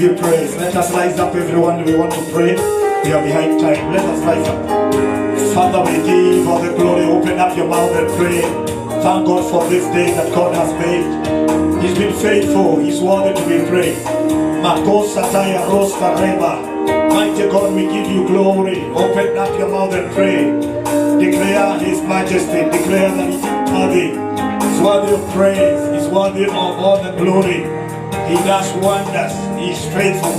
you praise. Let us rise up, everyone. We want to pray. We are behind time. Let us rise up. Father, we give all the glory. Open up your mouth and pray. Thank God for this day that God has made. He's been faithful. He's worthy to be praised. Makosa Taya Rosta Reba. Mighty God, we give you glory. Open up your mouth and pray. Declare His majesty. Declare that He is worthy. He's worthy of praise. He's worthy of all the glory. He does wonders. He is faithful.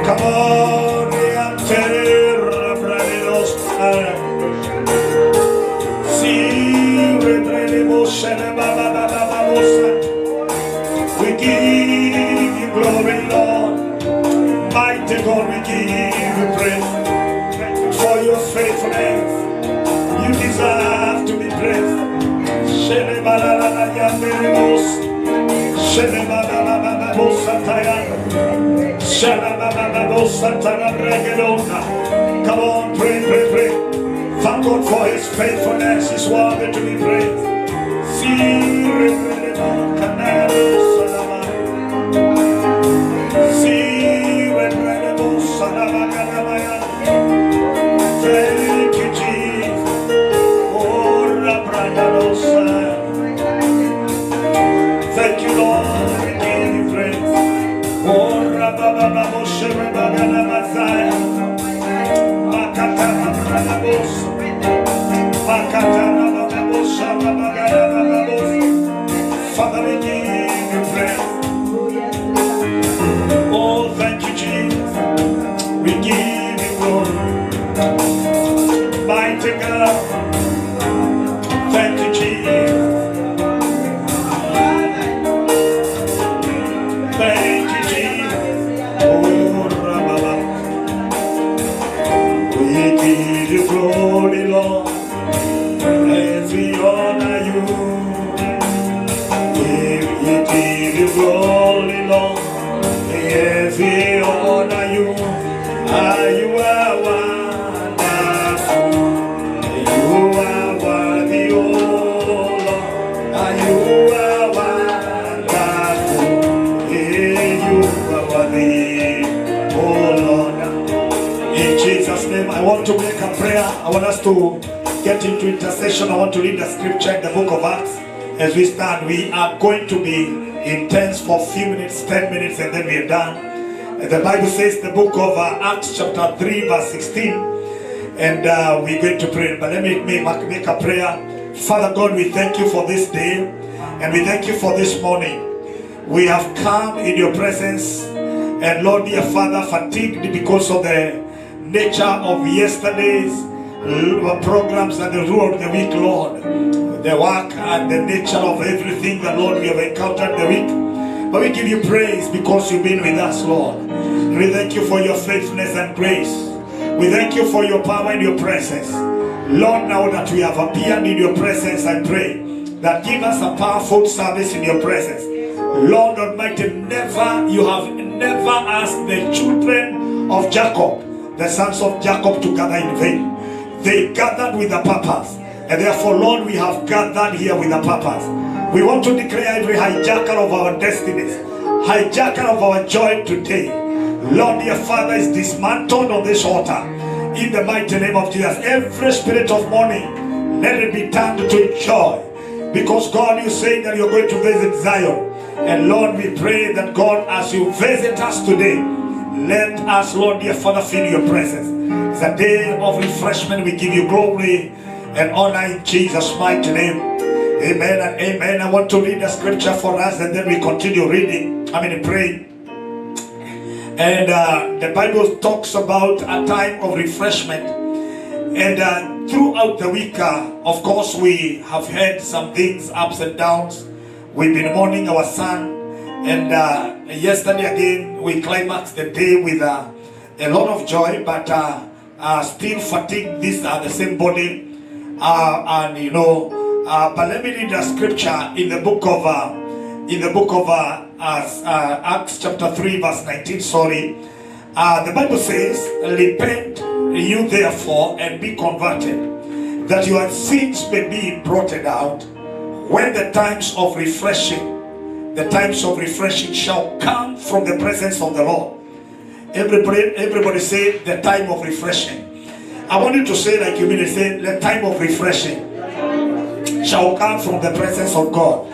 Come on, we give you glory, Lord. Mighty God, we give you praise for your faithfulness. You deserve to be praised. Come on, pray, pray, pray. Thank God for His faithfulness. He's worthy to be praised. Thank you, Jesus. Thank you, Lord. We give you praise. Father, we give you praise. Oh, thank you, Jesus. We give you glory. Mighty God. Thank you, Jesus. Thank you, Jesus. Oh, Rababa. We give you glory, Lord. As we honor you. We give you glory, Lord. As we honor you. You are wonderful. You are worthy, oh Lord. You are wonderful. You are worthy, oh Lord. In Jesus' name, I want to make a prayer. I want us to get into intercession. I want to read the scripture in the book of Acts. As we stand, we are going to be intense for a few minutes, 10 minutes, and then we are done. The Bible says the book of Acts chapter 3 verse 16, and we're going to pray. But let me make a prayer. Father God, we thank you for this day, and we thank you for this morning. We have come in your presence, and Lord, dear Father, fatigued because of the nature of yesterday's programs and the rule of the week, Lord. The work and the nature of everything that, Lord, we have encountered the week. But we give you praise because you've been with us, Lord. We thank you for your faithfulness and grace. We thank you for your power and your presence. Lord, now that we have appeared in your presence, I pray that give us a powerful service in your presence. Lord Almighty, you have never asked the children of Jacob, the sons of Jacob, to gather in vain. They gathered with a purpose. And therefore, Lord, we have gathered here with a purpose. We want to declare every hijacker of our destinies, hijacker of our joy today, Lord, dear Father, is dismantled on this altar. In the mighty name of Jesus, every spirit of mourning, let it be turned to joy. Because God, you say that you're going to visit Zion. And Lord, we pray that God, as you visit us today, let us, Lord, dear Father, feel your presence. It's a day of refreshment. We give you glory and honor in Jesus' mighty name. Amen and amen. I want to read the scripture for us, and then we continue reading. Praying. And the Bible talks about a time of refreshment. And throughout the week, of course, we have had some things, ups and downs. We've been mourning our son. And yesterday again, we climaxed the day with a lot of joy, but still fatigued. These are the same body. But let me read the scripture in the book of Acts chapter 3 verse 19. The Bible says, repent you therefore and be converted, that your sins may be blotted out, when the times of refreshing the times of refreshing shall come from the presence of the Lord. Everybody say the time of refreshing. I want you to say like you mean it. Say the time of refreshing shall come from the presence of God.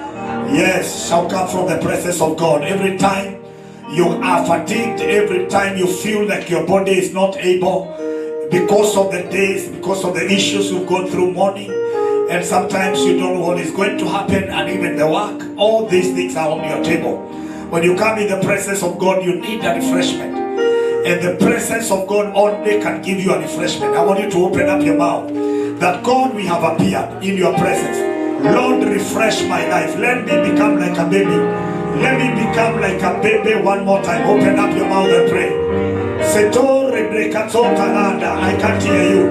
Yes, shall come from the presence of God. Every time you are fatigued, every time you feel like your body is not able, because of the days, because of the issues you've gone through morning, and sometimes you don't know what is going to happen, and even the work, all these things are on your table. When you come in the presence of God, you need a refreshment, and the presence of God only can give you a refreshment. I want you to open up your mouth that God, we have appeared in your presence. Lord, refresh my life. Let me become like a baby. Let me become like a baby one more time. Open up your mouth and pray. I can't hear you.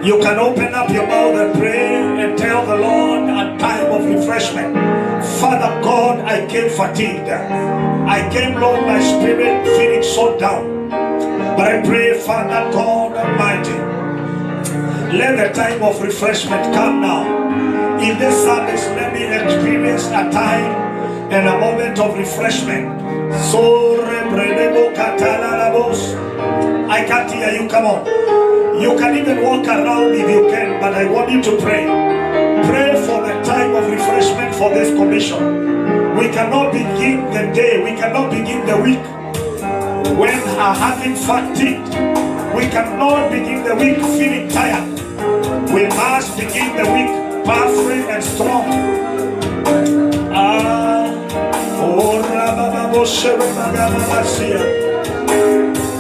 You can open up your mouth and pray and tell the Lord a time of refreshment. Father God, I came fatigued. I came, Lord, my spirit feeling so down. But I pray, Father God Almighty, let the time of refreshment come now. In this service, let me experience a time and a moment of refreshment. I can't hear you, come on. You can even walk around if you can, but I want you to pray. Pray for the time of refreshment for this commission. We cannot begin the day, we cannot begin the week when having fatigue. We cannot begin the week feeling tired. We must begin the week powerful and strong.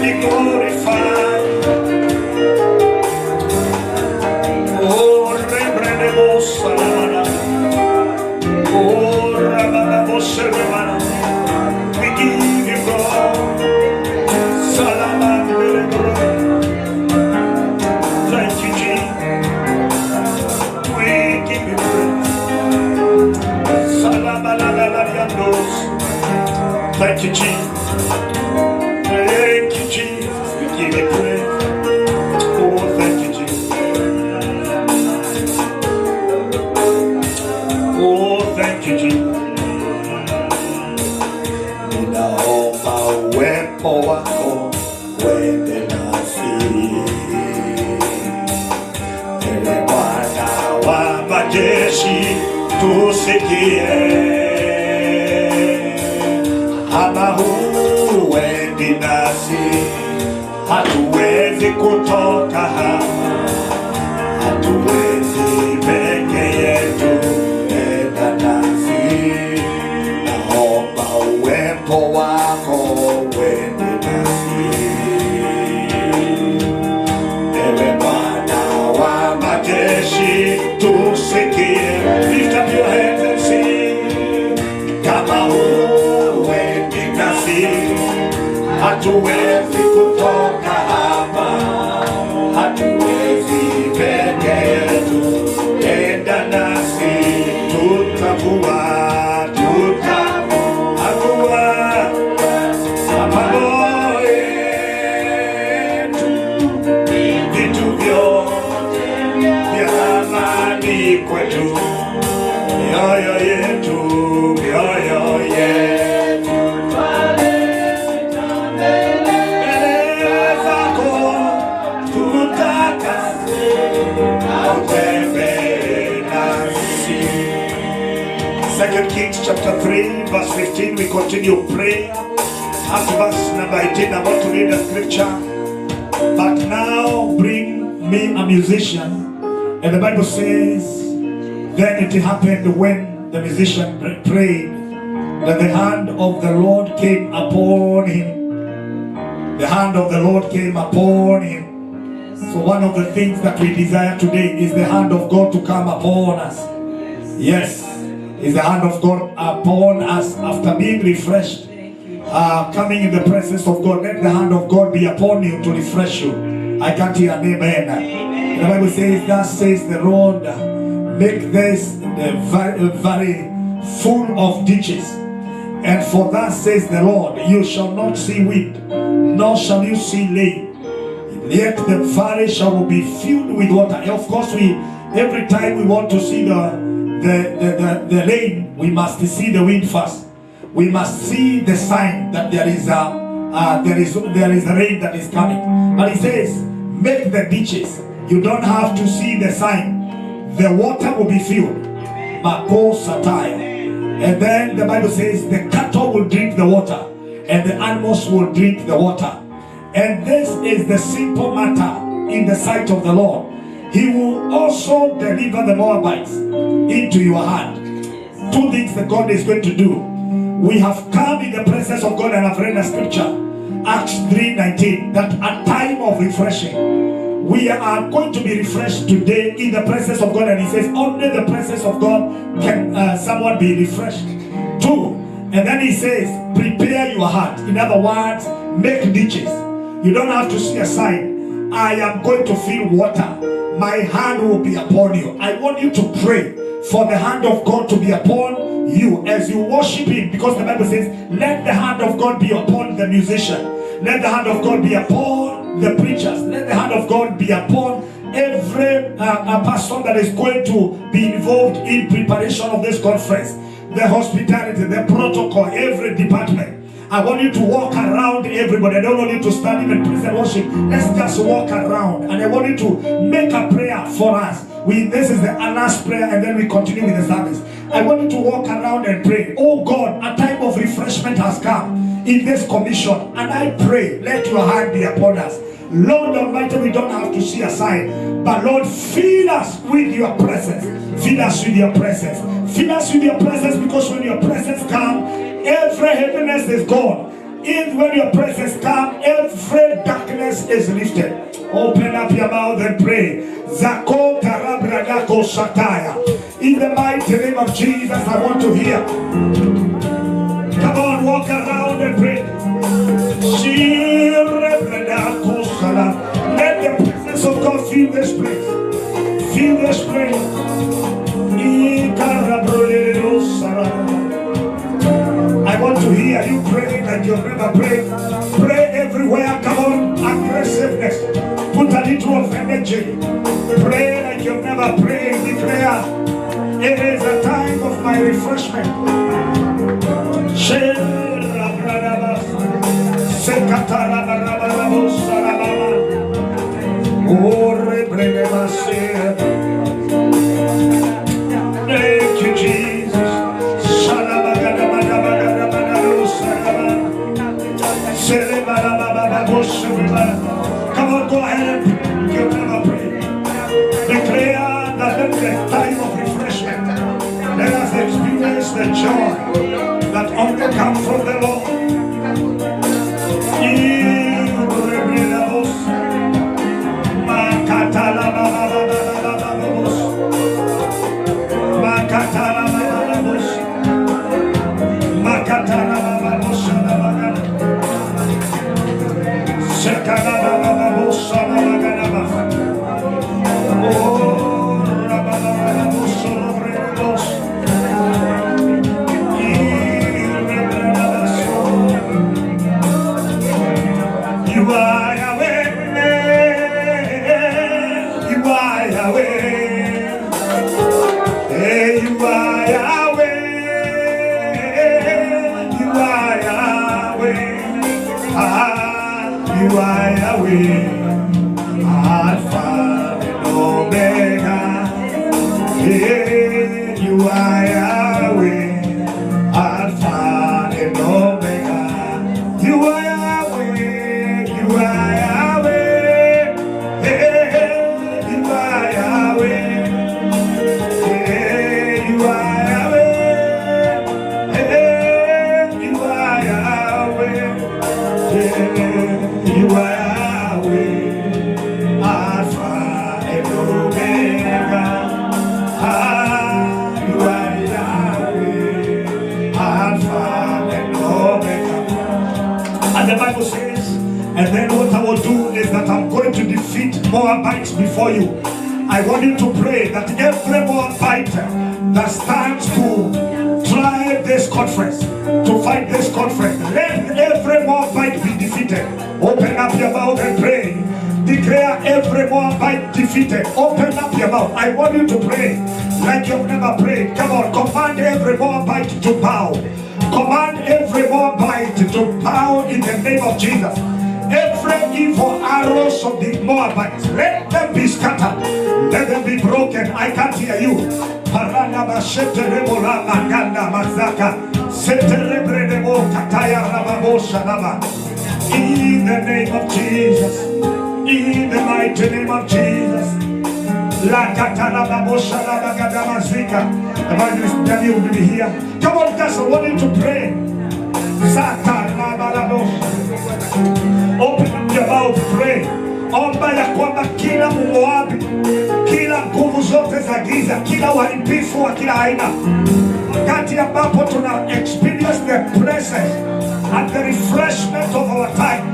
Be glorified. We give you God. Thank you, Jesus. We give you praise. Thank you, Jesus. Thank you, Jesus. We give you praise. Oh, thank you, Jesus. Oh, thank you, Jesus. Ninaomba uwepo wako uende nasi. Ewe Bwana wa majeshi, tusikie. Ama huendi nasi, hatuwezi kutoka hapa, hatuwezi peke yetu, enda nasi. Naomba uwepo wako uende nasi. Ewe Bwana wa majeshi, tusikie. Lift up your hands and sing. Kama huendi nasi, hatuwezi kutoka hapa, hatuwezi peke yetu, enda nasi. Tutakuwa pamoja yetu, vitu vyote vya thamani kwetu, mioyo yetu, mioyo yetu twaleta mbele zako, tutakase na utembee nasi. 2 Kings chapter 3 verse 15, we continue praying. At verse number 18, I want to read the scripture. But now bring me a musician. And the Bible says, then it happened when the musician prayed, that the hand of the Lord came upon him. The hand of the Lord came upon him. So one of the things that we desire today is the hand of God to come upon us. Yes, is the hand of God upon us after being refreshed. Coming in the presence of God, let the hand of God be upon you to refresh you. I can't hear an amen. The Bible says, thus says the Lord, make this very full of ditches. And for thus says the Lord, you shall not see wind, nor shall you see rain. Yet the valley shall be filled with water. Of course, every time we want to see the the rain, we must see the wind first. We must see the sign that there is a rain that is coming. But he says, make the ditches. You don't have to see the sign. The water will be filled. Mako Sataya. And then the Bible says the cattle will drink the water and the animals will drink the water. And this is the simple matter in the sight of the Lord. He will also deliver the Moabites into your hand. Two things that God is going to do. We have come in the presence of God, and I've read a scripture, Acts 3:19, that a time of refreshing. We are going to be refreshed today in the presence of God, and he says only the presence of God can someone be refreshed. Two, and then he says prepare your heart. In other words, make ditches. You don't have to see a sign. I am going to fill water. My hand will be upon you. I want you to pray for the hand of God to be upon you as you worship him, because the Bible says let the hand of God be upon the musician, let the hand of God be upon the preachers, let the hand of God be upon every person that is going to be involved in preparation of this conference, the hospitality, the protocol, every department. I want you to walk around everybody. I don't want you to stand even praise and worship. Let's just walk around. And I want you to make a prayer for us. This is the last prayer, and then we continue with the service. I want you to walk around and pray. Oh God, a time of refreshment has come in this commission. And I pray, let your hand be upon us. Lord Almighty, we don't have to see a sign. But Lord, fill us with your presence. Fill us with your presence. Fill us with your presence, because when your presence comes, every heaviness is gone. When your presence comes, every darkness is lifted. Open up your mouth and pray. Zako tarabradako shataya. In the mighty name of Jesus, I want to hear. Come on, walk around and pray. Let the presence of God fill this place. Fill this place. I want to hear you praying like you've never prayed. Pray everywhere. Come on, aggressiveness. Put a little of energy. Pray like you've never prayed. Declare, it is a time of my refreshment. Thank you, Jesus. Come on, go ahead and give them a prayer. Declare that the time of refreshment. Let us experience the joy that only comes from the Lord. Moabites before you. I want you to pray that every Moabite that stands to try this conference, to fight this conference, let every Moabite be defeated. Open up your mouth and pray. Declare every Moabite defeated. Open up your mouth. I want you to pray like like you've never prayed. Come on, command every Moabite to bow. Command every Moabite to bow in the name of Jesus. Every evil arrows of the Moabites, let them be scattered. Let them be broken. I can't hear you. In the name of Jesus. In the mighty name of Jesus. Evangelist Daniel will be here. Come on, guys, I want you to pray. Open up your mouth, pray. Omba ya kwamba kila Moabi, kila nguvu zote za giza, kila uharibifu wa kila aina, wakati ambapo tuna experience the presence and the refreshment of our time.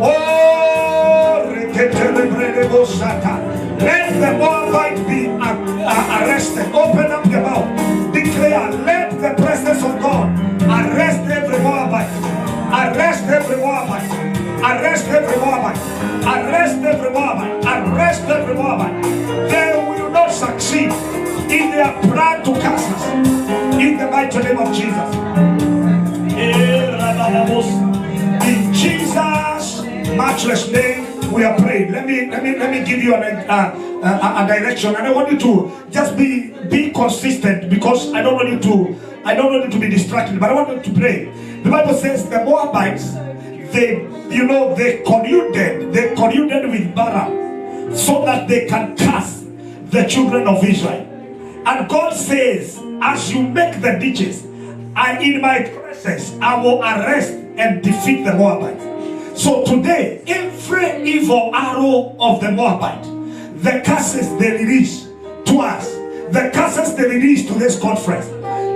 Oh, let the Moabite be arrested. Open up your mouth. Declare, let the presence of God arrest every Moabite. Arrest every Moabite. Arrest every Moabite. Arrest every Moabite. Arrest every Moabite. They will not succeed in their plan to cast us. In the mighty name of Jesus. In Jesus' matchless name, we are praying. Let me give you a direction, and I want you to just be consistent, because I don't want you to be distracted, but I want you to pray. The Bible says the Moabites, they colluded with Balaam so that they can curse the children of Israel. And God says, as you make the ditches, in my presence I will arrest and defeat the Moabites. So today, every evil arrow of the Moabite, the curses they release to us, the curses they release to this conference.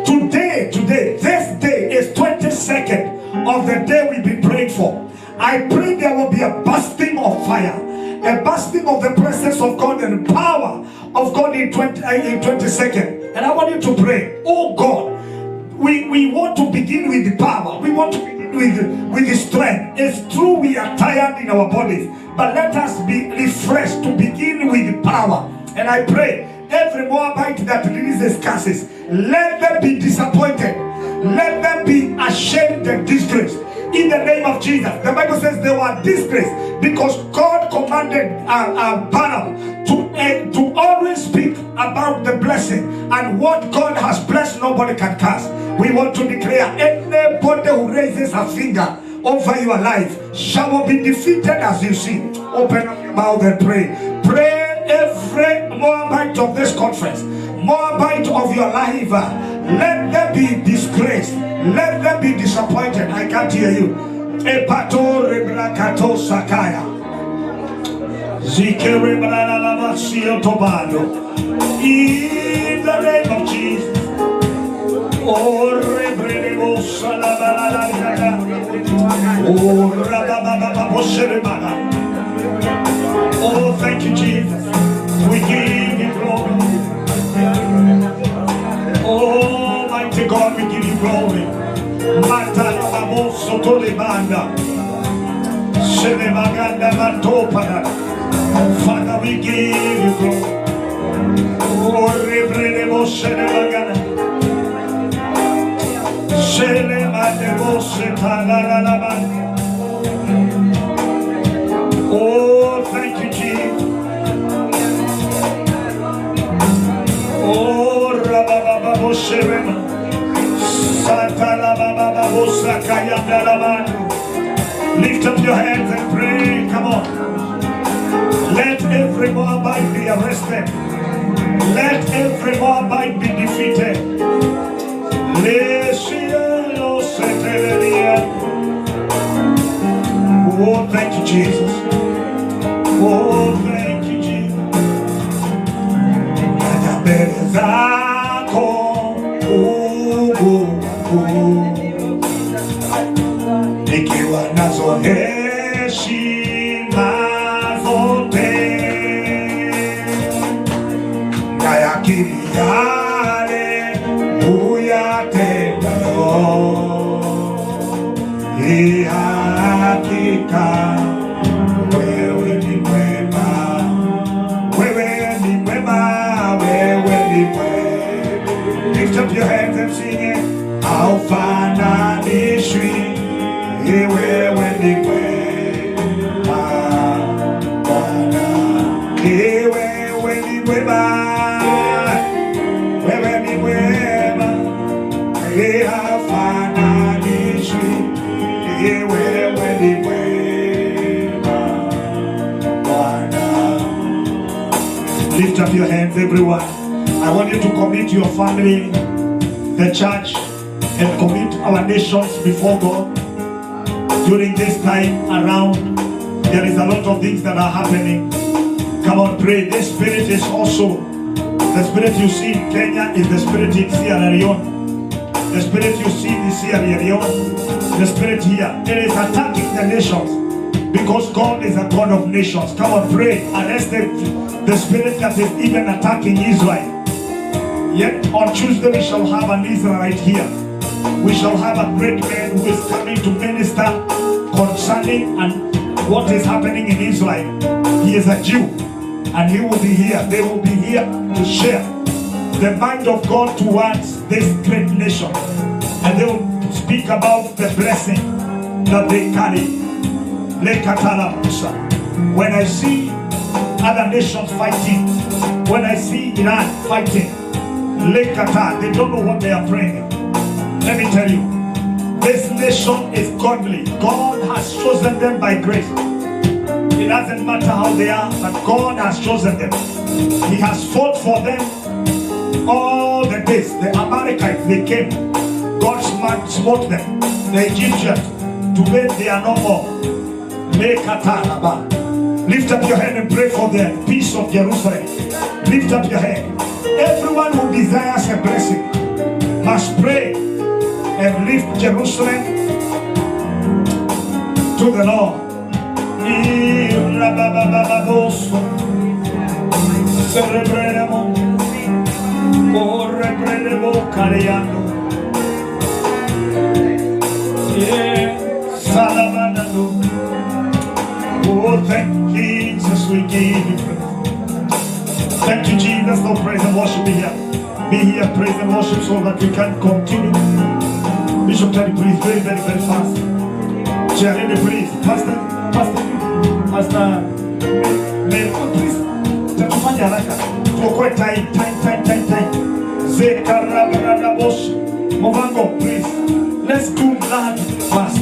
Today, this day is 22nd of the day we've been praying for. I pray there will be a bursting of fire, a bursting of the presence of God and power of God in 22nd. And I want you to pray, oh God, we want to begin with the power. We want to begin with the strength. It's true we are tired in our bodies, but let us be refreshed to begin with the power. And I pray every Moabite that releases curses, let them be disappointed. Let them be ashamed and disgraced. In the name of Jesus. The Bible says they were disgraced because God commanded Balaam to always speak about the blessing, and what God has blessed nobody can curse. We want to declare anybody who raises a finger over your life shall be defeated as you see. Open up your mouth and pray. Pray every Moabite of this conference, Moabite of your life, let them be disgraced. Let them be disappointed. I can't hear you. Epato rebrakato sakaya. Zikere bralalabasio tobado. In the name of Jesus. Oh, rebrelebo salabalalaga. Oh, rababababosherebana. Oh, thank you, Jesus. We give you glory. Oh, mighty God, we give you glory. Matalababoso tolebanda. Selebaganda matopana. Father, we give you glory. Oh, rebrelebo selebagana. Selemandebo setalalabanda. Oh, thank you, Jesus. Oh, rabababo shema. Satalabababo sakayandalabando. Lift up your hands and pray. Come on. Let every Moabite be arrested. Let every Moabite be defeated. Oh, thank you, Jesus. Oh, thank you, Jesus. Mbele zako nikiwa nazo heshima zote na yakini yale uyatendayo, hakika wewe ni mwema, wewe ni mwema, wewe ni mwema. ni mwema Bwana. Lift up your hands, everyone. I want you to commit your family, the church, and commit our nations before God. During this time around, there is a lot of things that are happening. Come on, pray. This spirit is also the spirit you see in Kenya is the spirit in Sierra Leone. The spirit you see in Sierra Leone, the spirit here, it is attacking the nations because God is a God of nations. Come on, pray. Arrest the spirit that is even attacking Israel. Yet on Tuesday we shall have an Israelite here. We shall have a great man who is coming to minister concerning and what is happening in Israel. He is a Jew and he will be here. They will be here to share the mind of God towards this great nation. And they will speak about the blessing that they carry. When I see other nations fighting, when I see Iran fighting, they don't know what they are praying. Let me tell you, this nation is godly. God has chosen them by grace. It doesn't matter how they are, but God has chosen them. He has fought for them all the days. The Amalekites, they came. God smote them. The Egyptians, today they are no more. Lift up your hand and pray for the peace of Jerusalem. Lift up your hand. Everyone who desires a blessing must pray and lift Jerusalem to the Lord. Oh, thank you, Jesus, we give you praise. Thank you, Jesus. No praise and worship be here. Be here, praise and worship so that we can continue. Bishop Terry, please, very, very, very fast. Charlie, please. Pastor, please. Tatufanya haraka. Tuokoe time. Zekarabara bosh. Movango, please. Let's do that fast.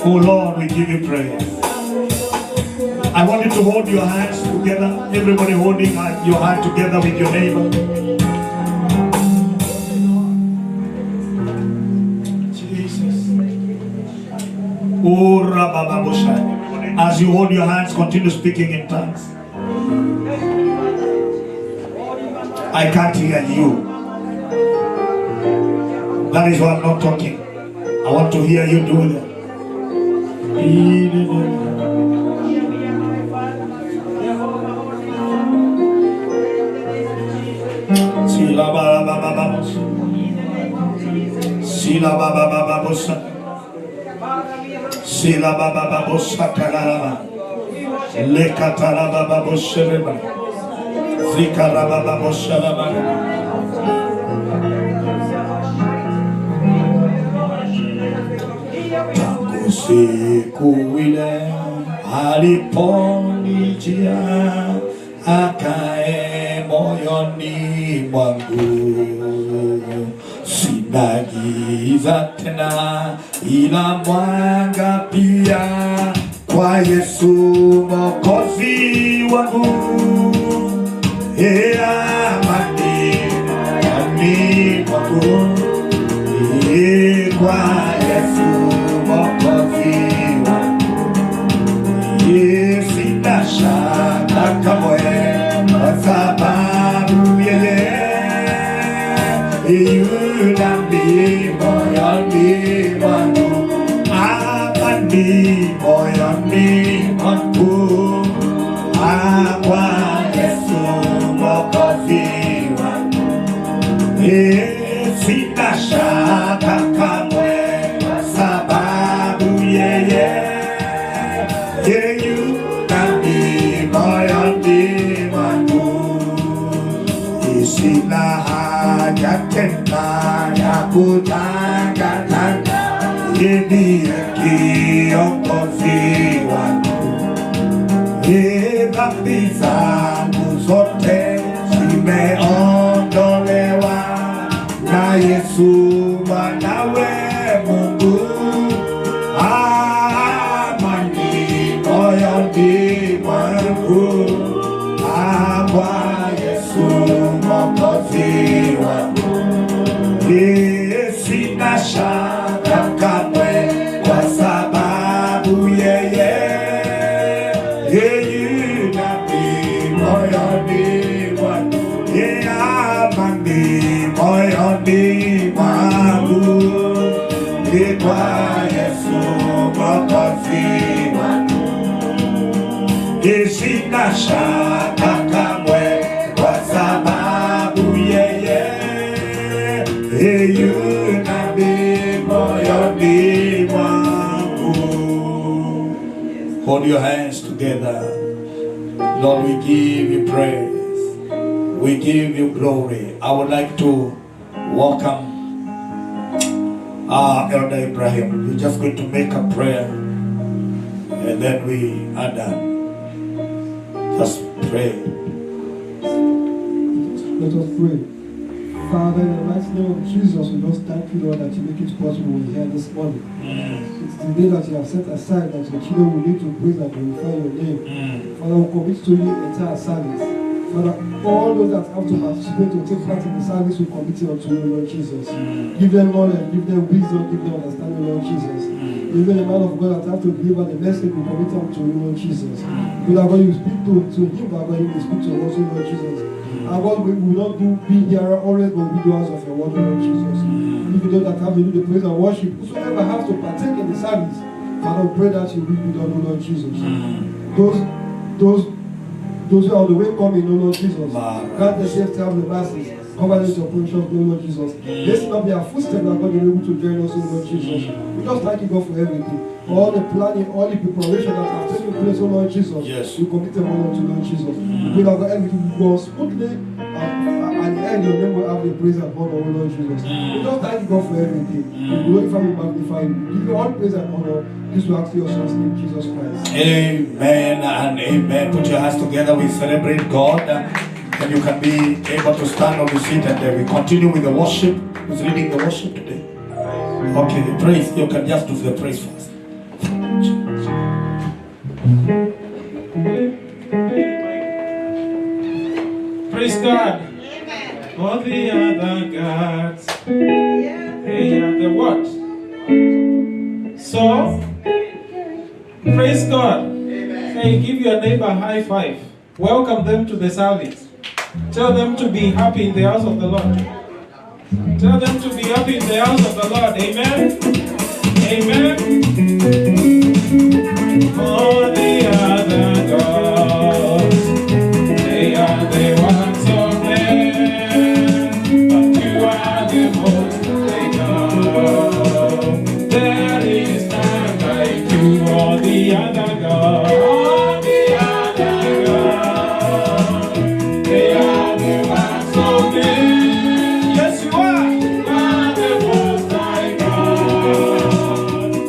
Oh Lord, we give you praise. I want you to hold your hands together. Everybody holding your hand together with your neighbor. Jesus. Oh, Rabababosha. As you hold your hands, continue speaking in tongues. I can't hear you. That is why I'm not talking. I want to hear you do that. Sila baba babosa kalaba le katala baba bosheba zikara baba boshaba tangu siku ile aliponijia akae moyoni mwangu. Sina giza tena ila mwanga pia kwa Yesu Mwokozi wangu. Amani mwangu kwa Yesu Mwokozi wangu. Sina shaka kamwe kwa sababu yeye yunambi moyoni mwangu. Amani moyoni mwangu kwa Yesu Mwokozi wangu. Sina shaka kamwe kwa sababu yeye yunambi moyoni mwangu. Sina haja tena ya kutangatanga, ndiye kiongozi wangu. Dhambi zangu zote zimeondolewa na Yesu mwanawe Mungu. watafiwa sina shaka kamwe kwa sababu yeye yunami moyoni mwangu. Hold your hands together. Lord, we give you praise. We give you glory. I would like to welcome Elder Ibrahim. We're just going to make a prayer and then we are done. Just pray. Let us pray. Father, in the mighty name of Jesus, we just thank you, Lord, that you make it possible we're here this morning. It's the day that you have set aside that your children will need to praise and glorify your name. Father, we commit to you the entire service. Father, all those that have to participate to take part in the service, we commit it unto you, Lord Jesus. Give them knowledge, give them wisdom, give them understanding, Lord Jesus. Even the man of God that have to deliver the message, we commit it unto you, Lord Jesus. We are going to speak to him, but going to speak to us, Lord Jesus. Our God, we will not be here always, but we do doers of your word, Lord Jesus. Even those that have to do the praise and worship, whosoever has to partake in the service, Father, we pray that you will be done, Lord Jesus. Those who are on the way coming, Lord Jesus. Grant the safety of the masses. Cover them with your precious blood, Lord Jesus. Listen up their footsteps, that God will be able to join us, Lord Jesus. We just thank you, God, for everything. For all the planning, all the preparation that have taken place, oh Lord Jesus. Yes. We commit them all to Lord Jesus. We pray that everything will go smoothly, and at the end, your name will have the praise and honor, oh Lord Jesus. We just thank you, God, for everything. We glorify you, magnify you. We give you all praise and honor. This will ask your son's name, Jesus Christ. Amen and amen. Put your hands together. We celebrate God. And you can be able to stand on the seat, and then we continue with the worship. Who's leading the worship today? Okay, the praise. You can just do the praise first. Praise God. All the other gods, they are the what? So, praise God. Hey, give your neighbor a high five. Welcome them to the service. Tell them to be happy in the house of the Lord. Tell them to be happy in the house of the Lord. Amen. Amen. All the other gods, they are the ones of men, but you are the most high God. There is none like you. All the other gods, all the other gods, they are the ones of men. Yes, you are. You are the most high God.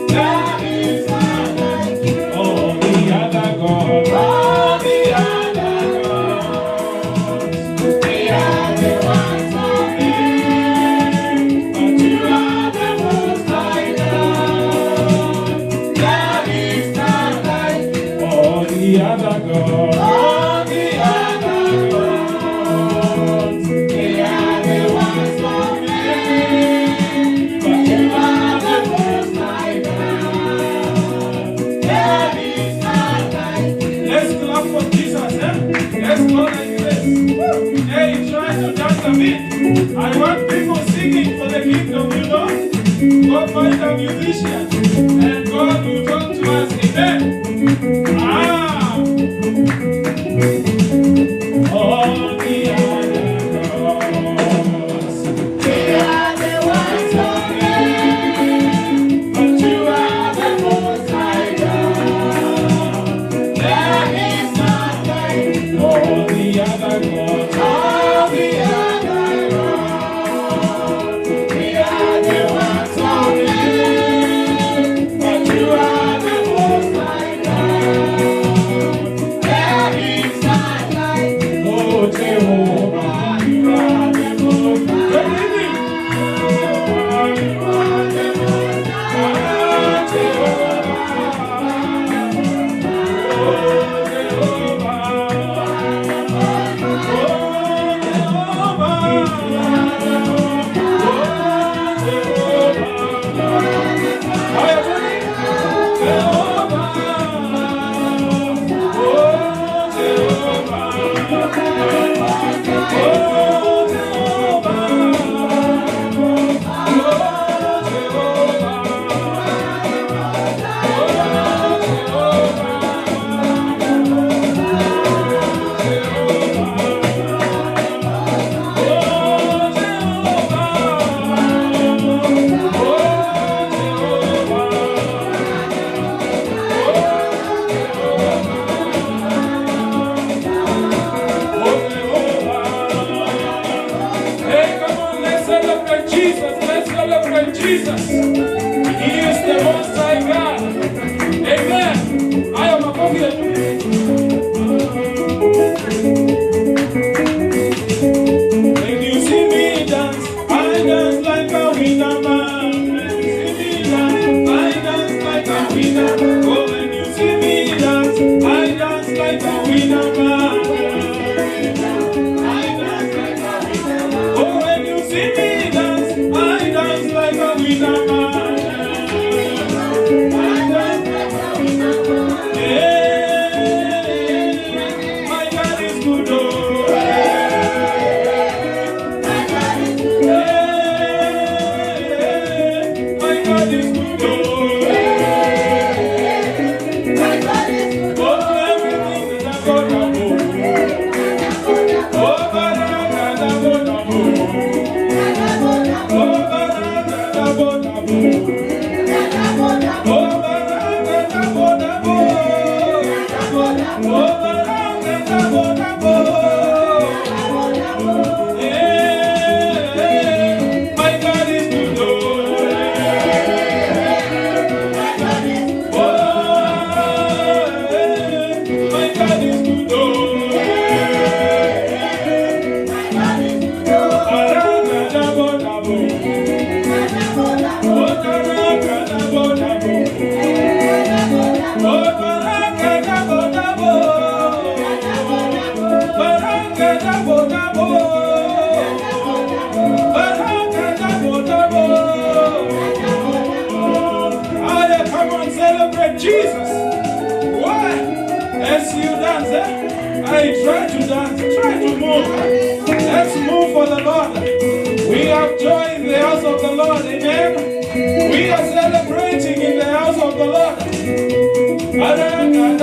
There is none like you. All the other gods, all the other gods, they are the ones of men, but you are the most high God. There is none like you. All the other gods, all the other gods, they are the ones of men, but you are the most high God. There is none like you. Let's clap for Jesus, eh? Let's go like this. Hey, try to dance a bit. I want people singing for the kingdom, you know. Go find a musician, and God will talk to us. Amen. All the other gods, they are the ones of men, but you are the most high God. There is none like you. All the other gods, all the other gods, they are the ones of men, Jesus. Why? As you dance, I try to dance, try to move. Let's move for the Lord. We have joy in the house of the Lord. Amen. We are celebrating in the house of the Lord. Everything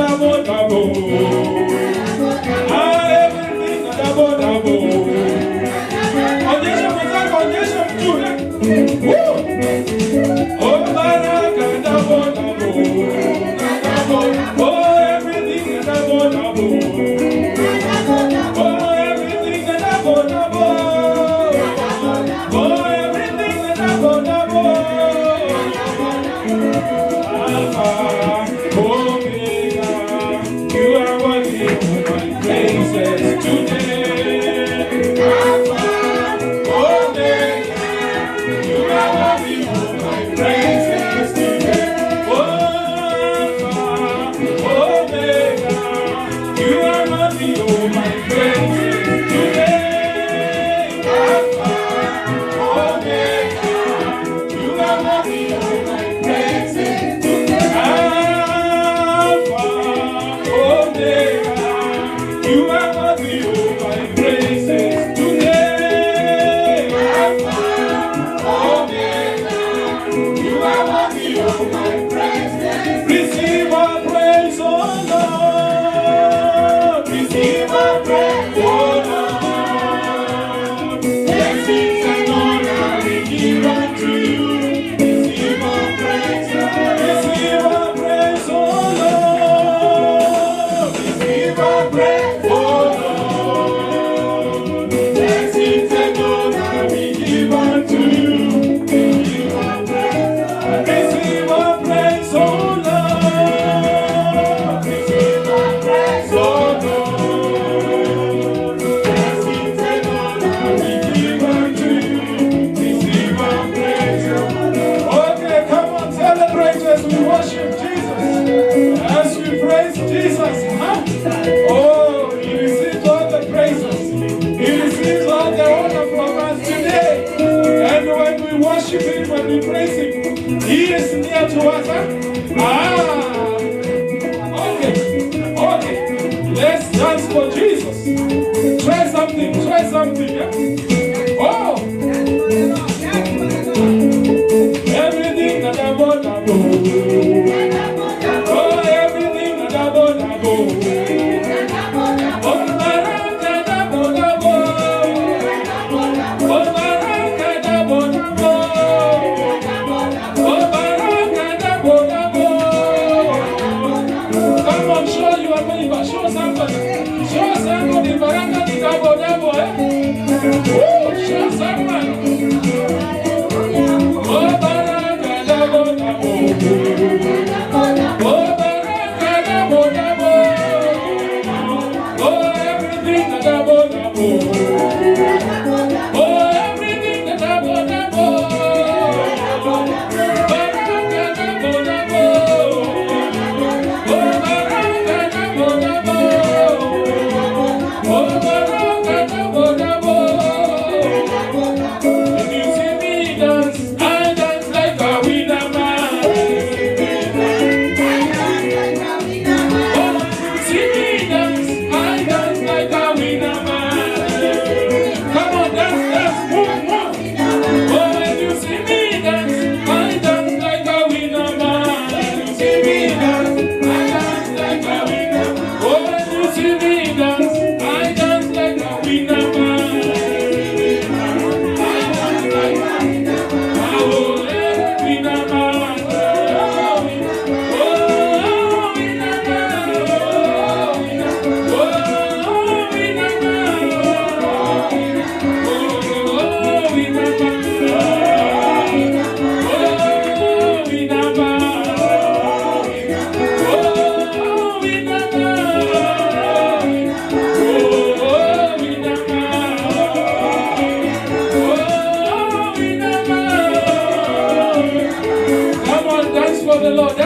Lord.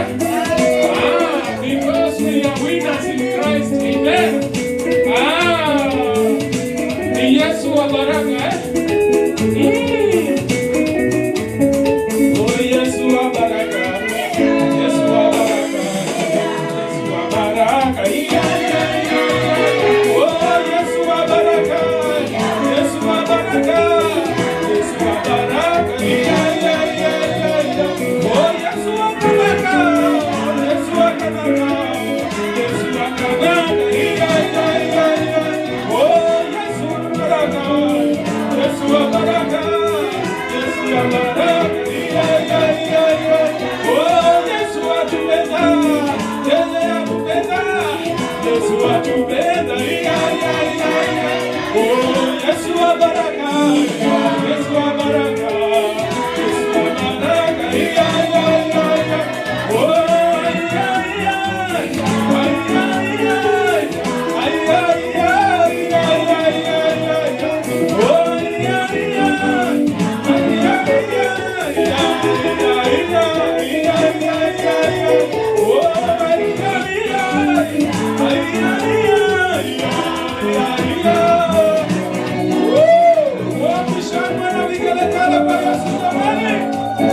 Because we are winners in Christ. Amen. Ni Yesu wa baraka. Oh, Yesu wa baraka. Yesu wa baraka. Yesu wa baraka. Oh, Yesu wa baraka. Yesu wa baraka. Yesu wa baraka. Oh, Yesu wa baraka. Yesu wa baraka. Yesu wa baraka. Oh, Yesu wa baraka. Yesu wa baraka. Yesu wa baraka. Oh, Yesu atupenda. Yeye atupenda. Yesu atupenda. Oh, Yesu wa baraka. Yesu wa baraka. Yesu wa baraka. Oh,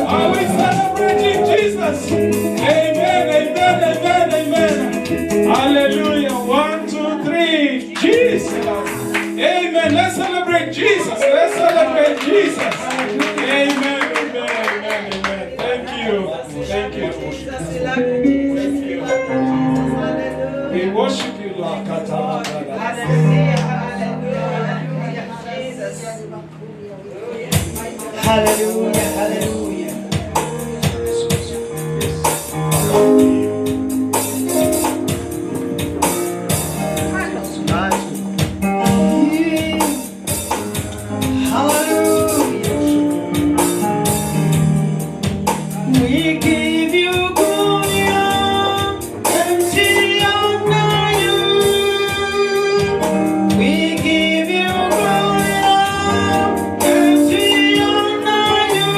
are we celebrating Jesus? Amen, amen, amen, amen. Hallelujah. 1, 2, 3. Jesus. Amen. Let's celebrate Jesus. Let's celebrate Jesus. Amen, amen, amen, amen. Thank you. Thank you. We worship you, Lord. Hallelujah, hallelujah, hallelujah, Jesus. Hallelujah, hallelujah. We give you glory and honor you. We give you glory and honor you.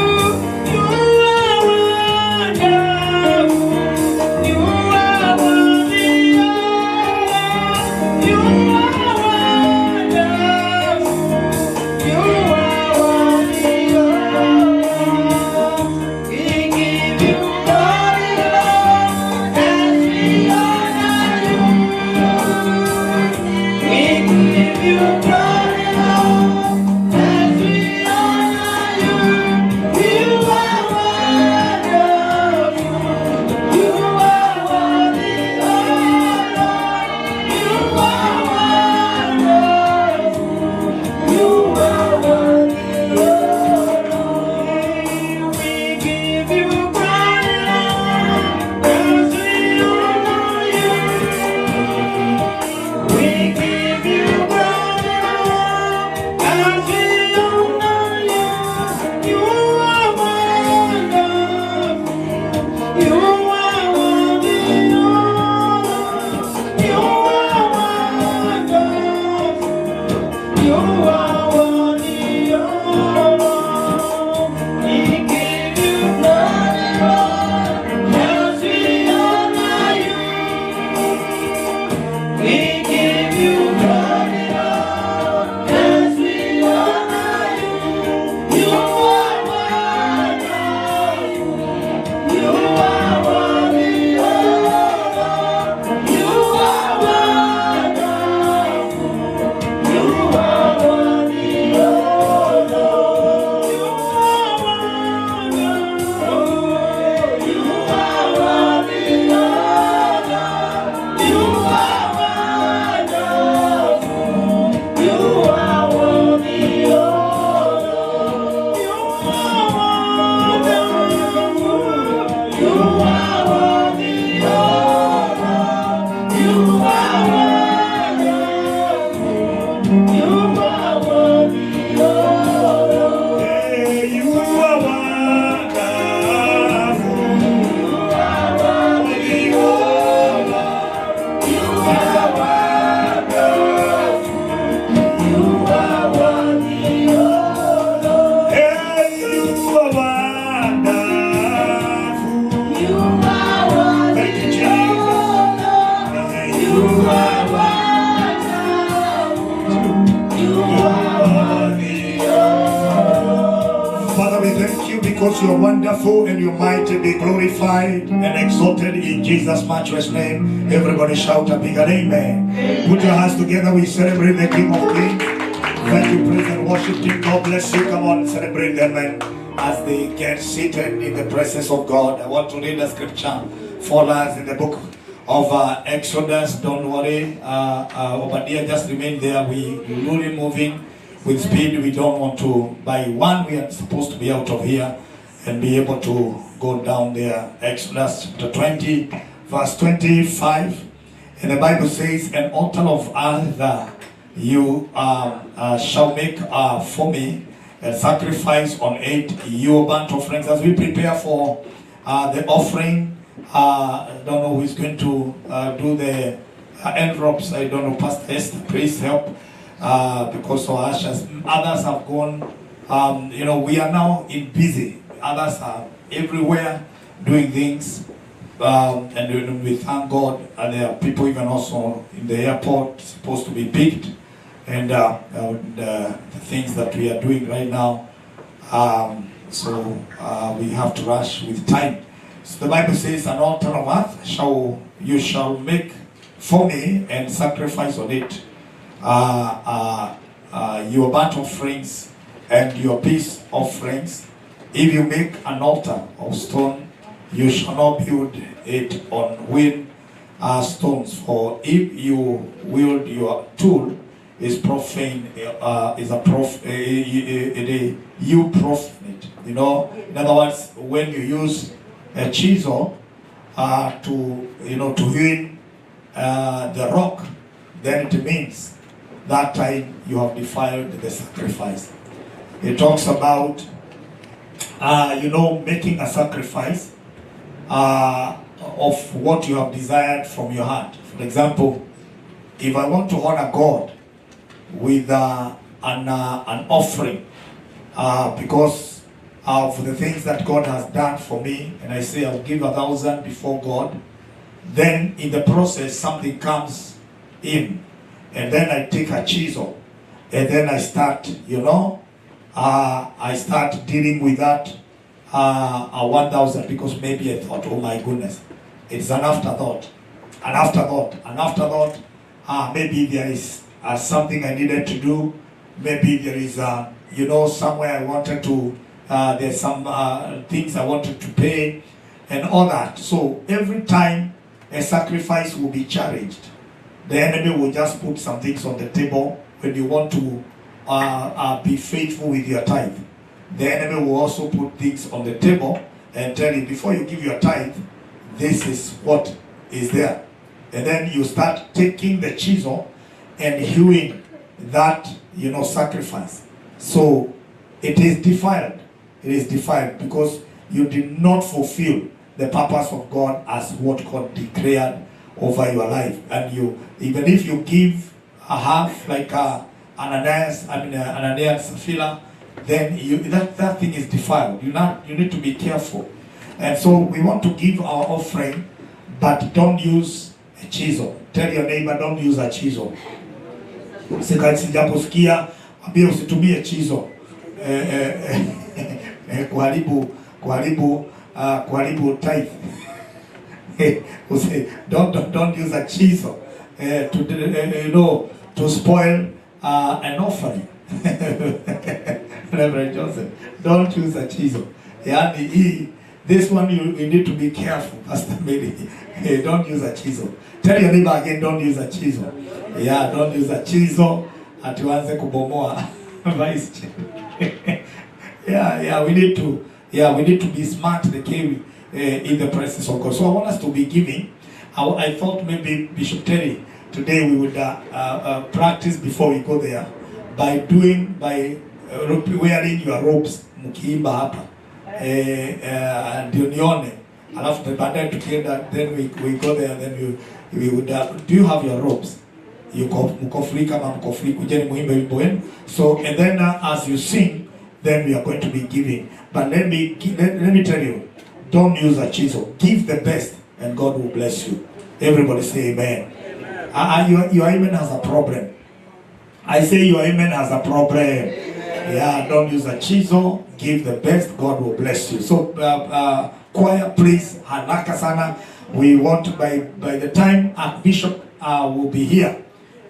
because you're wonderful and your mighty be glorified and exalted in Jesus' matchless name. Everybody shout a bigger amen. Put your hands together. We celebrate the King of Kings. Thank you, praise and worship Him. God bless you. Come on, celebrate them, man. As they get seated in the presence of God, I want to read a scripture for us in the book of Exodus. Don't worry, Obadiah, just remain there. We really moving with speed. We don't want to, by 1 we are supposed to be out of here and be able to go down there. Exodus chapter 20 verse 25, and the Bible says, an altar of earth you shall make for me, a sacrifice on it, your burnt offerings. As we prepare for the offering, I don't know who is going to do the envelopes. I don't know, Pastor Esther, please help, because our ushers, others have gone. You know, we are now in busy. Others are everywhere doing things, and we thank God. And there are people even also in the airport supposed to be picked, and the things that we are doing right now. So we have to rush with time. So the Bible says, an altar of earth you shall make for me, and sacrifice on it your burnt offerings and your peace offerings. If you make an altar of stone, you shall not build it on wheeled stones. For if you wield your tool, is profane. You profane it. You know, in other words, when you use a chisel to hew the rock, then it means that time you have defiled the sacrifice. It talks about making a sacrifice of what you have desired from your heart. For example, if I want to honor God with an offering, because of the things that God has done for me, and I say I'll give 1,000 before God, then in the process something comes in, and then I take a chisel, and then I start, I start dealing with that 1,000, because maybe I thought, oh my goodness, it's an afterthought. Maybe there is something I needed to do. Maybe there is somewhere I wanted to, there's some things I wanted to pay and all that. So every time a sacrifice will be challenged, the enemy will just put some things on the table. When you want to be faithful with your tithe, the enemy will also put things on the table and tell you, before you give your tithe, this is what is there. And then you start taking the chisel and hewing that sacrifice. So it is defiled. It is defiled because you did not fulfill the purpose of God as what God declared over your life. And you, even if you give a half, like Ananias and Sapphira, then that thing is defiled. You need to be careful. And so we want to give our offering, but don't use a chisel. Tell your neighbor, don't use a chisel. Sijaposikia ambie usitumie chisel kuharibu tithe. Don't use a chisel to spoil an offering. Reverend Joseph, don't use a chisel. This one you need to be careful, Pastor Mary. Don't use a chisel. Tell your neighbor again, don't use a chisel. Yeah, don't use a chisel atuanze kubomoa vice chair. We need to be smart in the presence of God. So I want us to be giving. I thought maybe Bishop Terry today we would practice before we go there by wearing your robes mkiimba hapa ndio nione, alafu baadaye tukienda, then we go there, then we would do you have your robes? Mko free kama mko free, kujeni muimbe wimbo wenu. So and then as you sing, then we are going to be giving. But let me tell you, don't use a chisel. Give the best and God will bless you. Everybody say amen. Your amen has a problem. I say your amen has a problem. Yeah, don't use a chisel. Give the best. God will bless you. So, choir, please, haraka sana. We want by the time Archbishop will be here,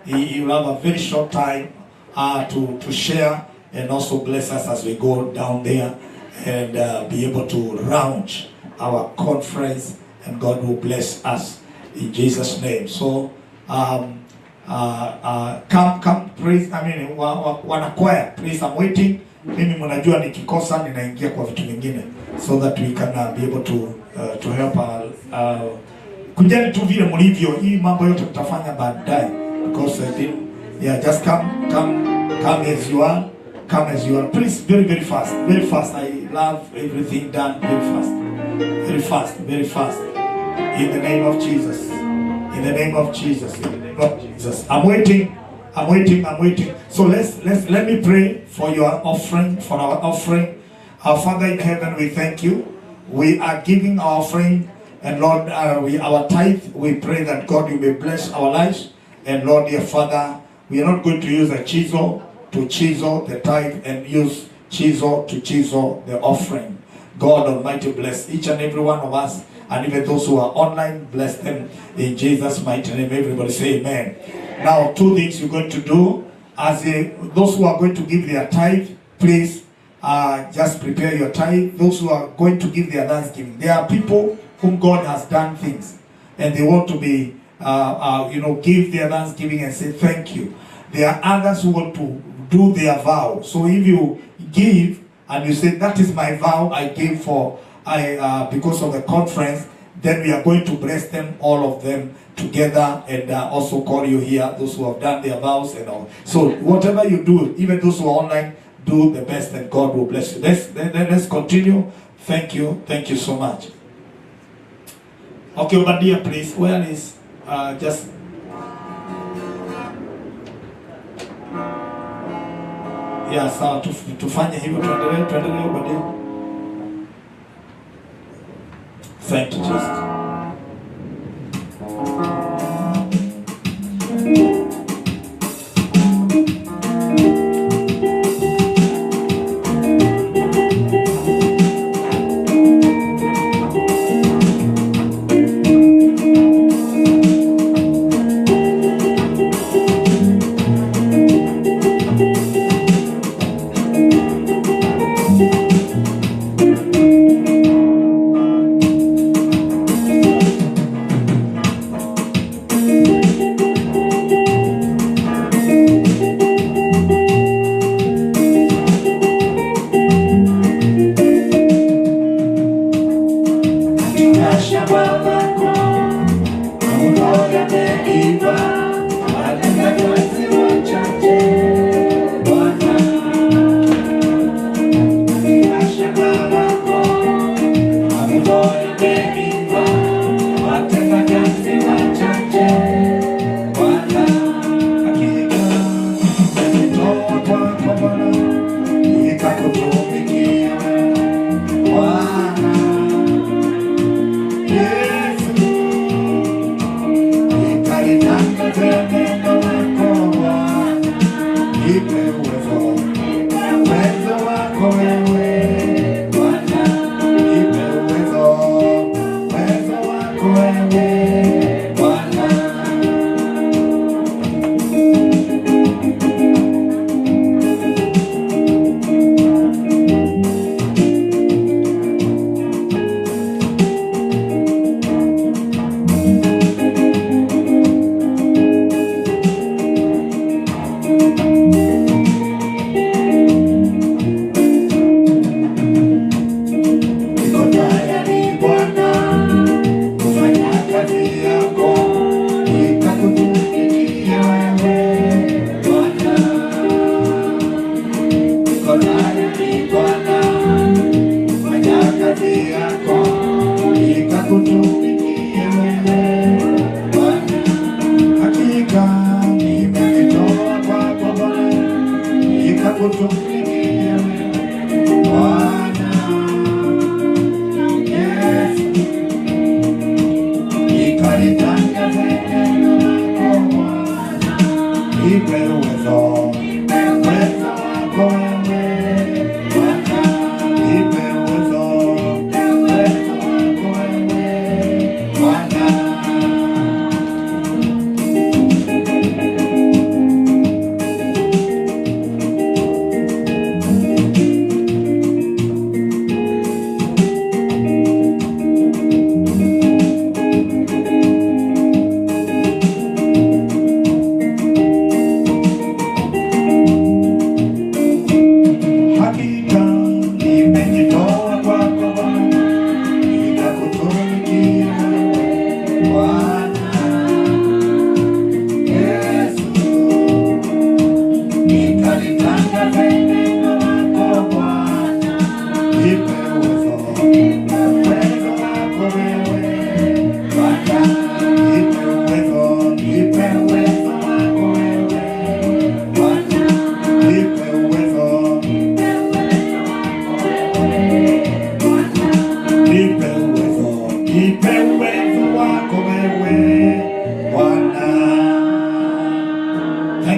he will have a very short time to share and also bless us as we go down there and be able to launch our conference, and God will bless us in Jesus' name. So come, please. I mean, wana choir, please. I'm waiting. Mimi mnajua nikikosa ninaingia kwa vitu vingine, so that we can be able to help kujeni tu vile mlivyo. Hii mambo yote tutafanya baadaye, because yeah, just come as you are. Come as you are. Please, very, very fast. Very fast. I love everything done very fast. Very fast. Very fast. In the name of Jesus. In the name of Jesus. In the name of Jesus. I'm waiting. So let me pray for your offering, for our offering. Our Father in heaven, we thank you. We are giving our offering, and Lord, our tithe. We pray that God, you may bless our lives. And Lord, dear Father, we are not going to use a chisel to chisel the tithe and use chisel to chisel the offering. God Almighty, bless each and every one of us, and even those who are online, bless them in Jesus' mighty name. Everybody say amen. Now, two things you're going to do. As those who are going to give their tithe, please just prepare your tithe. Those who are going to give their thanksgiving, there are people whom God has done things, and they want to be, give their thanksgiving and say thank you. There are others who want to do their vow. So if you give and you say, that is my vow I gave for because of the conference, then we are going to bless them, all of them together, and also call you here, those who have done their vows and all. So whatever you do, even those who are online, do the best, and God will bless you. Let's continue. Thank you so much. Okay, Obadiah, please. Where is just yeah, sawa, tufanye hivyo, tuendelee Obadiah. Thank you, Jesus.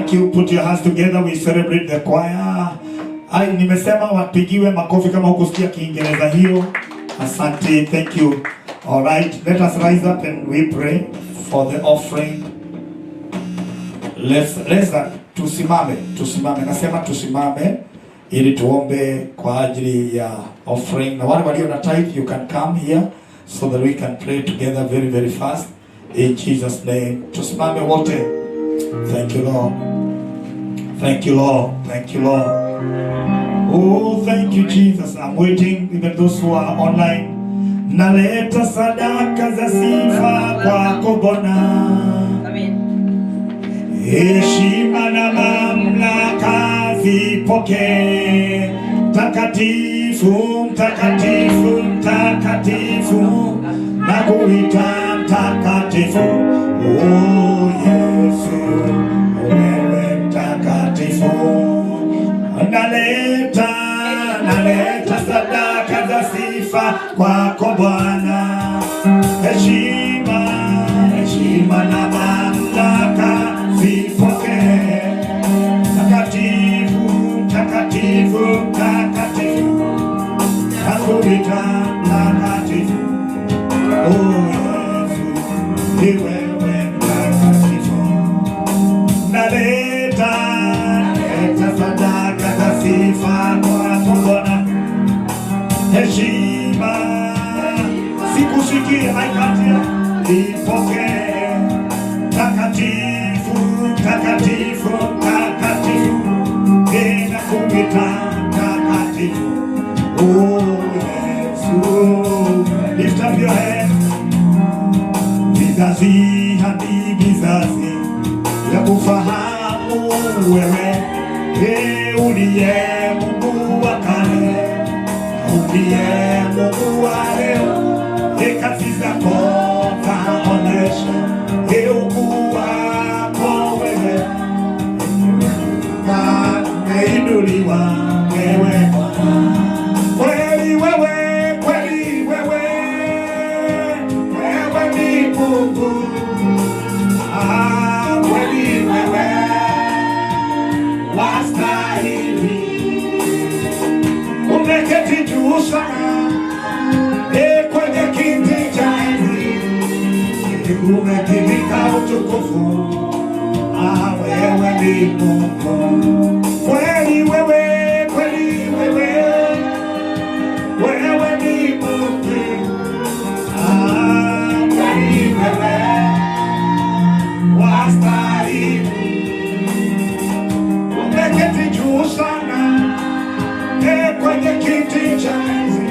Thank you. Put your hands together. We celebrate the choir. Nimesema wapigiwe makofi kama hukusikia Kiingereza hiyo. Asante. Thank you. All right. Let us rise up and we pray for the offering. Let's tusimame. Nasema tusimame ili tuombe kwa ajili ya offering. Na wale walio na tithe, you can come here so that we can pray together very, very fast. In Jesus' name. Tusimame wote. Thank you, Lord. Thank you, Lord. Thank you, Lord. Oh, thank you, Jesus. I'm waiting, even those who are online. Naleta sadaka za sifa kwako Bwana. Amen. Heshima na mamlaka zipokee. Takatifu, mtakatifu, mtakatifu, nakuita mtakatifu. Oh Yesu, wewe mtakatifu. Naleta sadaka za sifa kwako Bwana. Heshima na mamlaka zipokee. Takatifu, takatifu, takatifu, nakuita mtakatifu. Oh Yesu, ni wewe mtakatifu. Naleta sadaka za sifa kwako Bwana. Heshima, sikusikia haikatia, ipokee. Takatifu, takatifu, takatifu, ninakuita mtakatifu. Oh Yesu, lift up your hand. Vizazi hadi vizazi ya kufahamu wewe, uliye Mungu wa kale, uliye Mungu wa leo. Kazi zako zaonesha ukuu wako wewe. Umeinuliwa wewe Bwana. Kweli wewe, kweli wewe, wewe ni Mungu. Kweli wewe wastahili. Umeketi juu sana kwenye kiti cha enzi, umekivika utukufu. Wewe ni Mungu. Kweli wewe, kweli wewe, wewe ni Mungu. Kweli wewe wastahili. Umeketi juu sana kwenye kiti cha enzi,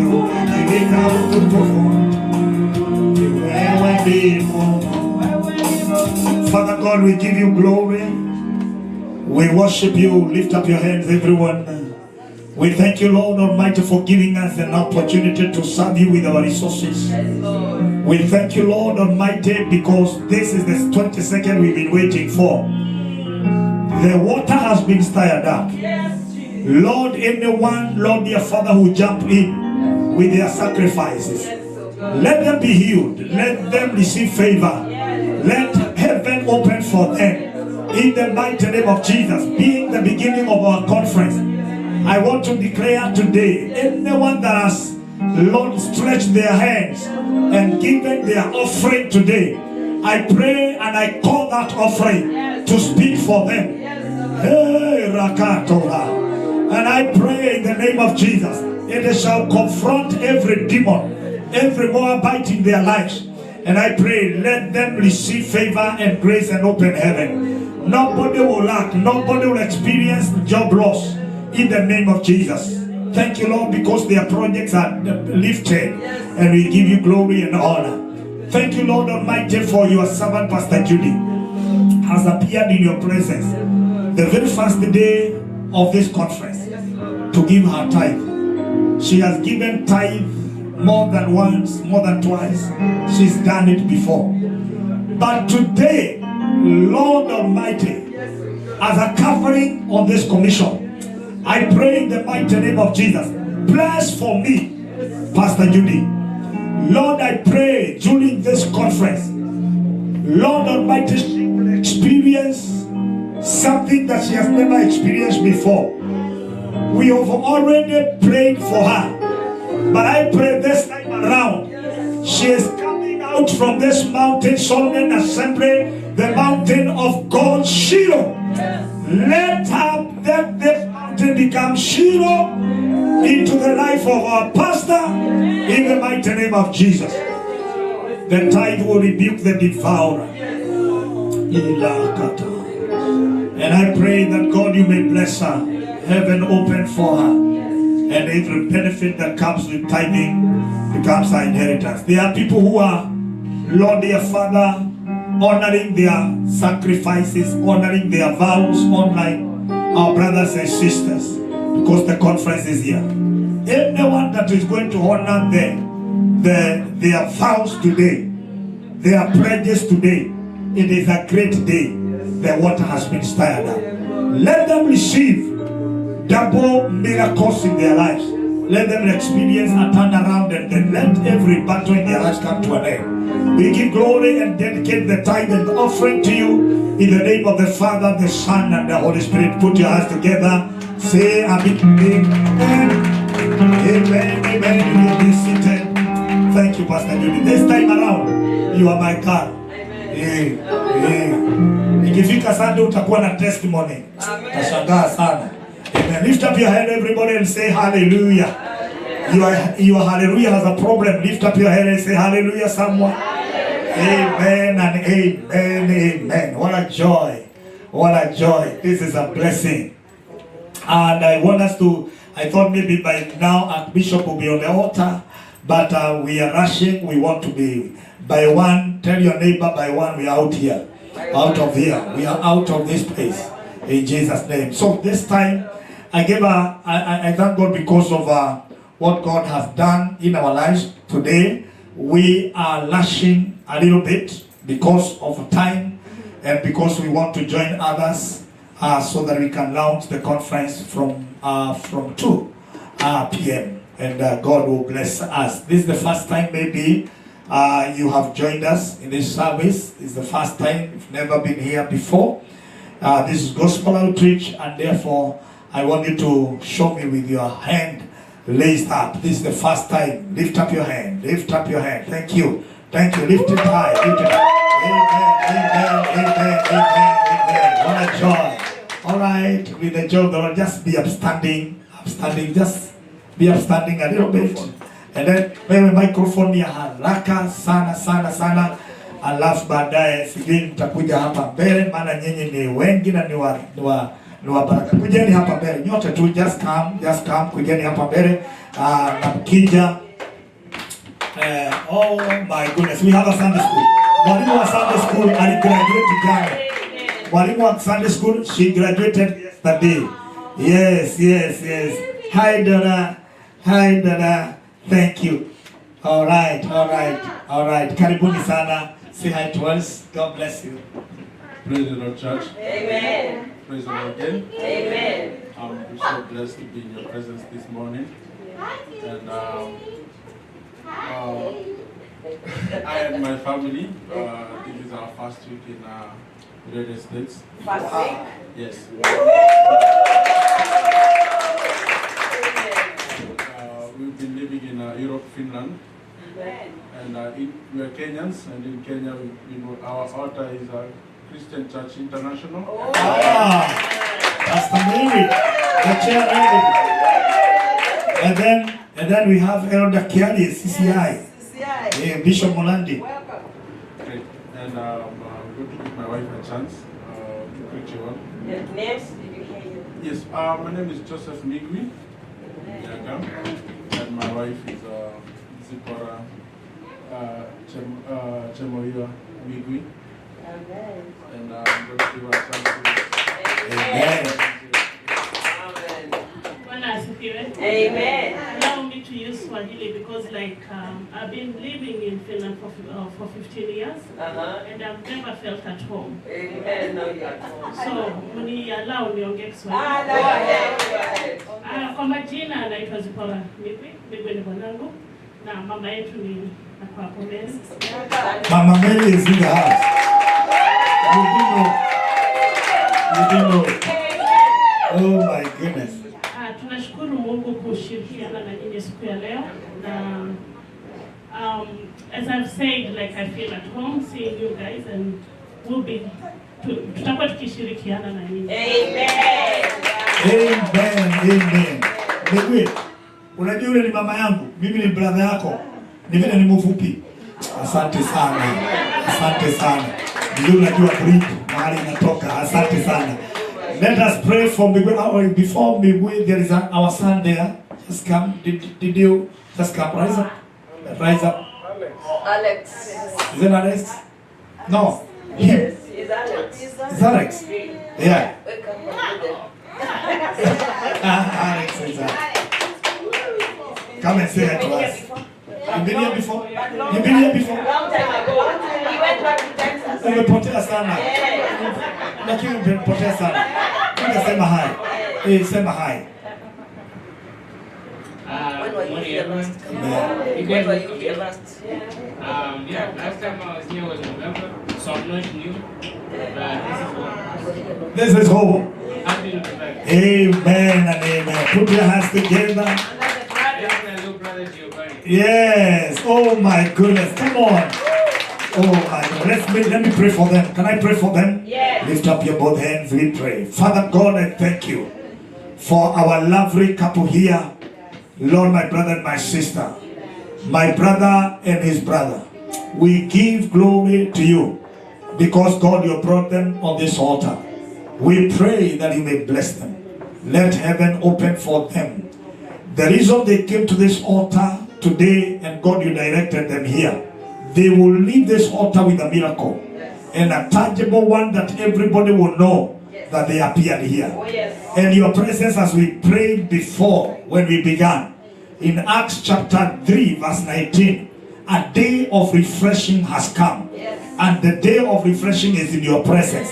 umekivika utukufu. Wewe ni Mungu. Father God, we give you glory. We worship you. Lift up your hands, everyone. We thank you, Lord Almighty, for giving us an opportunity to serve you with our resources. We thank you, Lord Almighty, because this is the 22nd we've been waiting for. The water has been stirred up. Lord, anyone, Lord, dear Father, who jump in with their sacrifices, let them be healed. Let them receive favor. Let heaven open for them. In the mighty name of Jesus, being the beginning of our conference, I want to declare today, anyone that has, Lord, stretched their hands and given their offering today, I pray and I call that offering to speak for them. Hey, Rakatola. And I pray in the name of Jesus, it shall confront every demon, every Moabite in their lives. And I pray, let them receive favor and grace and open heaven. Nobody will lack, nobody will experience job loss in the name of Jesus. Thank you, Lord, because their projects are lifted, and we give you glory and honor. Thank you, Lord Almighty, for your servant, Pastor Judy, has appeared in your presence the very first day of this conference to give her tithe. She has given tithe more than once, more than twice. She's done it before. But today, Lord Almighty, as a covering on this commission, I pray in the mighty name of Jesus, bless for me, Pastor Judy. Lord, I pray during this conference, Lord Almighty, she will experience something that she has never experienced before. We have already prayed for her, but I pray this time around, she is coming out from this mountain, Solomon Assembly, the mountain of God, Shiloh. Let this mountain become Shiloh into the life of our pastor, in the mighty name of Jesus. The tide will rebuke the devourer. And I pray that God, you may bless her, heaven open for her, and every benefit that comes with tithing becomes her inheritance. There are people who are, Lord, their Father, honoring their sacrifices, honoring their vows online, our brothers and sisters, because the conference is here. Anyone that is going to honor their vows today, their pledges today, it is a great day. The water has been stirred up. Let them receive double miracles in their lives. Let them experience a turnaround, and then let every battle in their lives come to an end. We give glory and dedicate the tithe and the offering to you in the name of the Father, the Son, and the Holy Spirit. Put your hands together. Say amen. Amen. Amen. You will be seated. Thank you, Pastor Judy. This time around, you are my God. Ikifika Sunday utakuwa na testimony. Tashangaa sana. Amen. Lift up your hand, everybody, and say hallelujah. Your hallelujah has a problem. Lift up your hand and say hallelujah, someone. Amen and amen, amen. What a joy. What a joy. This is a blessing. And I want us to, I thought maybe by now Archbishop will be on the altar, but we are rushing. We want to be by one. Tell your neighbor by one we are out here. Out of here. We are out of this place. In Jesus' name. So this time, I thank God because of what God has done in our lives today. We are rushing a little bit because of time and because we want to join others so that we can launch the conference from 2 p.m. and God will bless us. This is the first time maybe you have joined us in this service. It's the first time. You've never been here before. This is gospel outreach, and therefore I want you to show me with your hand raised up. This is the first time. Lift up your hand. Lift up your hand. Thank you. Thank you. Lift it high. Lift it high. Amen. Amen. Amen. Amen. What a joy. All right. With the joy of the Lord, just be upstanding. Upstanding. Just be upstanding a little bit. And then wewe microphone ya haraka sana. Alafu baadaye sijui mtakuja hapa mbele, maana nyinyi ni wengi na ni wa baraka. Kujeni hapa mbele nyote tu, just come, kujeni hapa mbele. Na mkija oh my goodness, we have a Sunday school. Mwalimu wa Sunday school aligraduate jana. Mwalimu wa Sunday school, she graduated yesterday. Yes. Hi Dada. Thank you. All right. Karibuni sana. Say hi to us. God bless you. Praise the Lord, church. Amen. Praise the Lord again. Amen. I'm so blessed to be in your presence this morning. And I and my family, this is our first week in the United States. First week? Yes. We've been living in Europe, Finland. And we are Kenyans, and in Kenya, our altar is Christian Church International. Pastor Mary, the chair ready. And then we have Elder Kiali, CCI. CCI. Bishop Molandi. Welcome. Great. And I'm going to give my wife a chance to preach you on. Your names, did you hear you? Yes, my name is Joseph Migwi. And my wife is Zipporah Chemoiwa Migwi. Amen. And I'm going to give her a chance to. Amen. Amen. Allow me to use Swahili because I've been living in Finland for 15 years and I've never felt at home. Amen. No, you're at home. So, allow niongee Kiswahili. Go ahead. Kwa majina anaitwa Zipporah Migwi ni mwanangu na mama yetu ni Papa Mary. Mama Mary is in the house. You didn't know. Oh my goodness. Tunashukuru Mungu kushirikiana na nyinyi siku ya leo. Na as I've said, like I feel at home seeing you guys, and we'll be tutakuwa tukishirikiana na nyinyi. Amen. Ndugu, unajua yule ni mama yangu, mimi ni brother yako. Ni vile ni mfupi. Asante sana. Ndio unajua bridge mahali inatoka. Asante sana. Let us pray from before we there is our son there. Just come. Did you just come? Rise up. Alex. Is it Alex? No. Yes, it's Alex. It's Alex. Yeah. Welcome. Alex is come and say hi to us. You've been here before? Long time ago. He went back to Texas. Umepotea sana. Lakini umepotea sana. Unasema hi. Sema hi. When were you here last? Yeah. When were you here last? Yeah, last time I was here was November, so I'm not new. But This is hope. happy to be back. Amen and amen. Put your hands together. That's my little brother Giovanni. Yes. Oh my goodness. Come on. Oh my God. Let me pray for them. Can I pray for them? Yes. Lift up your both hands. We pray. Father God, I thank you for our lovely couple here. Lord, my brother and my sister. My brother and his brother. We give glory to you because God, you brought them on this altar. We pray that you may bless them. Let heaven open for them. The reason they came to this altar today, and God, you directed them here, they will leave this altar with a miracle, and a tangible one that everybody will know that they appeared here. Oh, yes. And your presence, as we prayed before when we began, in Acts chapter 3 verse 19, a day of refreshing has come. Yes. And the day of refreshing is in your presence.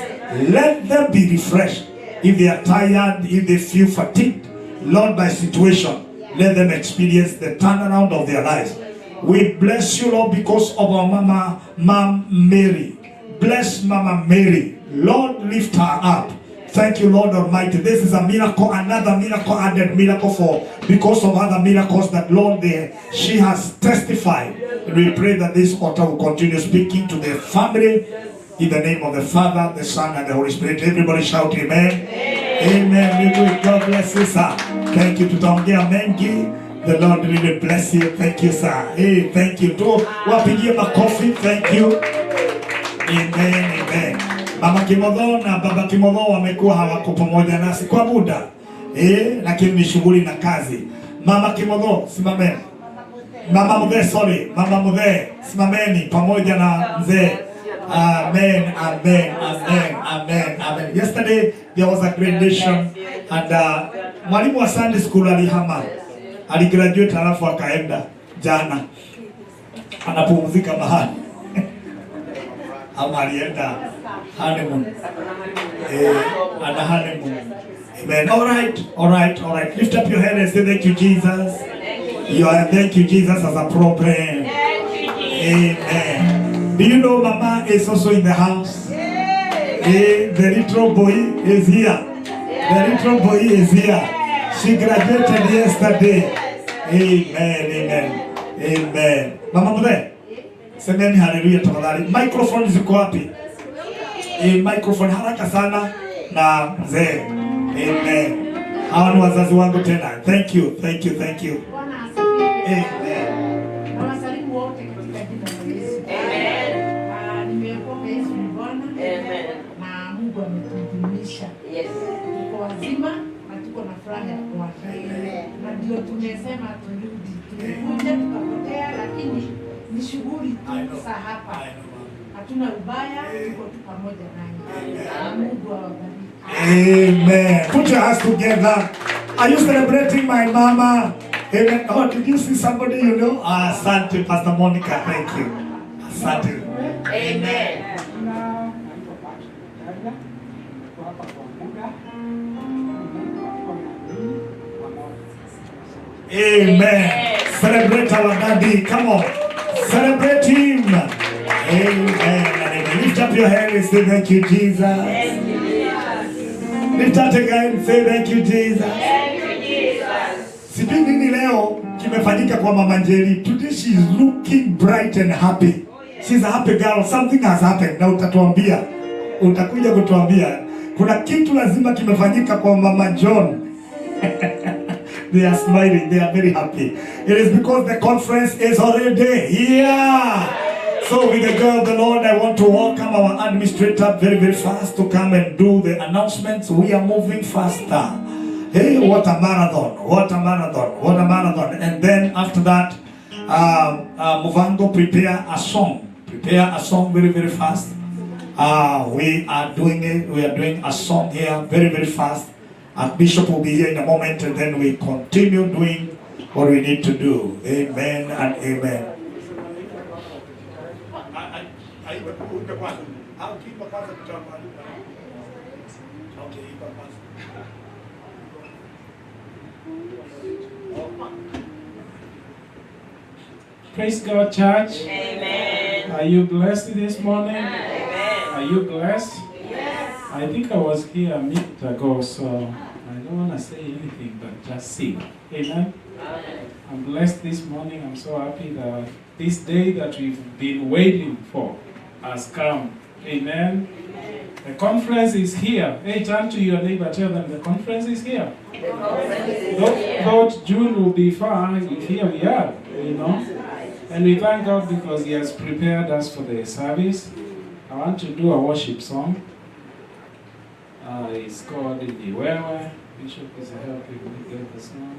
Let them be refreshed. If they are tired, if they feel fatigued, Lord, by situation, let them experience the turnaround of their lives. We bless you, Lord, because of our Mom Mary. Bless Mama Mary. Lord, lift her up. Thank you, Lord Almighty. This is a miracle, another miracle, added miracle because of other miracles that, Lord, she has testified. And we pray that this altar will continue speaking to the family in the name of the Father, the Son, and the Holy Spirit. Everybody shout amen. Amen. God bless you, sir. Thank you. Tutaongea mengi. The Lord really bless you. Thank you, sir. Hey, thank you. Wapigie makofi. Thank you. Amen. Mama Kimodho na Baba Kimodho wamekuwa hawako pamoja nasi kwa muda. Lakini ni shughuli na kazi. Mama Kimodho, simameni. Mama Mudhe, simameni pamoja na mzee. Amen. Yesterday there was a graduation and mwalimu wa Sunday school alihama. Aligraduate halafu akaenda jana. Anapumzika mahali. Ama alienda honeymoon. Honeymoon. Amen. All right. Lift up your head and say thank you, Jesus. Thank you, Jesus, as a problem. Amen. Do you know Mama is also in the house? The little boy is here. She graduated yesterday. Amen. Mama Mudhe, semeni haleluya tafadhali. Microphone ziko wapi? Microphone haraka sana na mzee. Amen. Hawa ni wazazi wangu tena. Thank you. Amen. Nawasalimu wote katika jina la Yesu. Amen. Nimeokoka Yesu ni Bwana. Amen. Na Mungu ametudumisha. Yes. Tuko wazima na tuko na furaha ya kuwafikia. Na ndio tumesema turudi. Tulikuja tukapotea, lakini ni shughuli tu za hapa. Hatuna ubaya, tuko tu pamoja nanyi. Mungu awabariki. Amen. Put your hands together. Are you celebrating my mama? Amen. Oh, did you see somebody you know? Asante, Pastor Monica. Thank you. Asante. Amen. Amen. Celebrate our daddy. Come on. Celebrate him. Amen. Lift up your hand and say thank you, Jesus. Lift that again. Say thank you, Jesus. Thank you, Jesus. Sijui nini leo kimefanyika kwa Mama Njeri. Today she is looking bright and happy. She's a happy girl. Something has happened. Na utatuambia. Utakuja kutuambia. Kuna kitu lazima kimefanyika kwa Mama John. They are smiling. They are very happy. It is because the conference is already here. So with the joy of the Lord, I want to welcome our administrator very, very fast to come and do the announcements. We are moving faster. Hey, what a marathon. What a marathon. What a marathon. And then after that, Muvango, prepare a song. Prepare a song very, very fast. We are doing it. We are doing a song here very, very fast. Bishop will be here in a moment, and then we continue doing what we need to do. Amen and amen. Praise God, church. Amen. Are you blessed this morning? Amen. Are you blessed? Yes. I think I was here a minute ago, so I don't want to say anything, but just sing. Amen. I'm blessed this morning. I'm so happy that this day that we've been waiting for has come. Amen. The conference is here. Hey, turn to your neighbor, tell them the conference is here. The conference is here. Thought June will be far, here we are, you know. And we thank God because He has prepared us for the service. I want to do a worship song. It's called Indiwewe. Bishop is helping me get the song.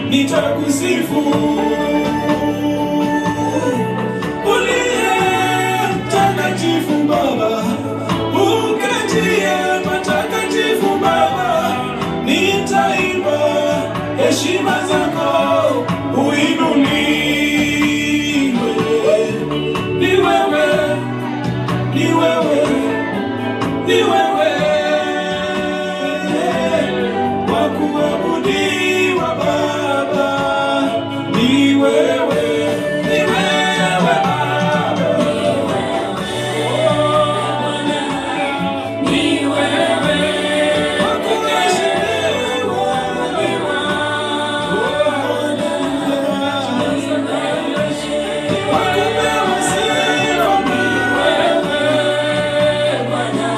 Nitakusifu uliye mtakatifu Baba, uketie patakatifu Baba, nitaimba heshima zako uinuliwe. Ni wewe, ni wewe, ni wewe wa kuabudiwa Baba, ni wewe, ni wewe Baba, ni wewe wa kuheshimiwa, wa kupewa sifa, ni wewe Bwana,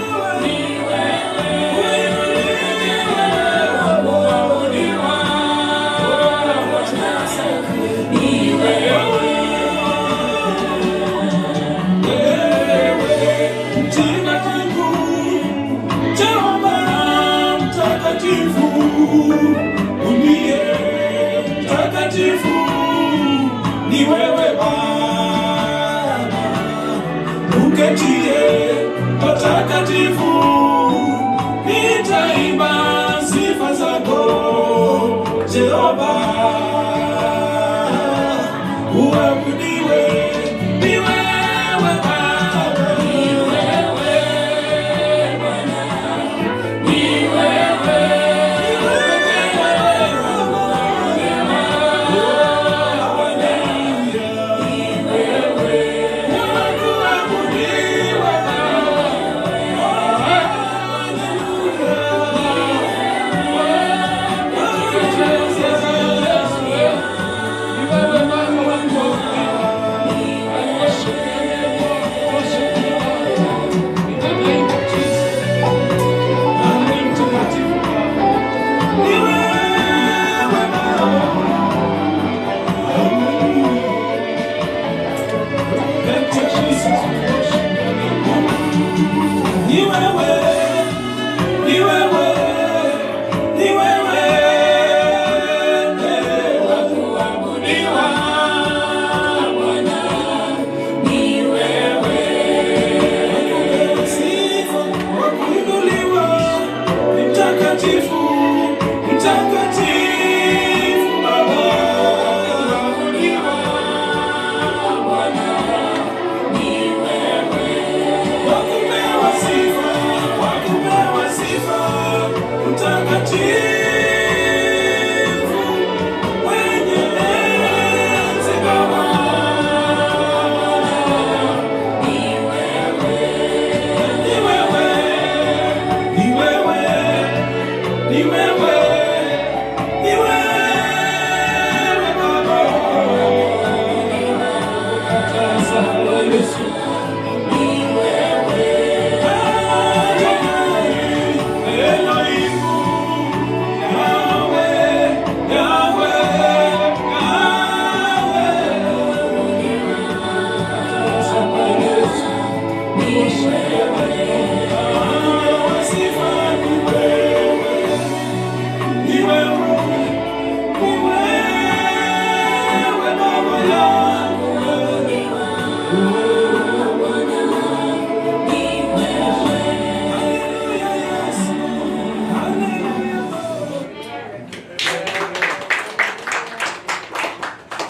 ni uliye mtakatifu, ni wewe Baba, uketie patakatifu, nitaimba sifa zako Jehova, uabudiwe, ni wewe Baba.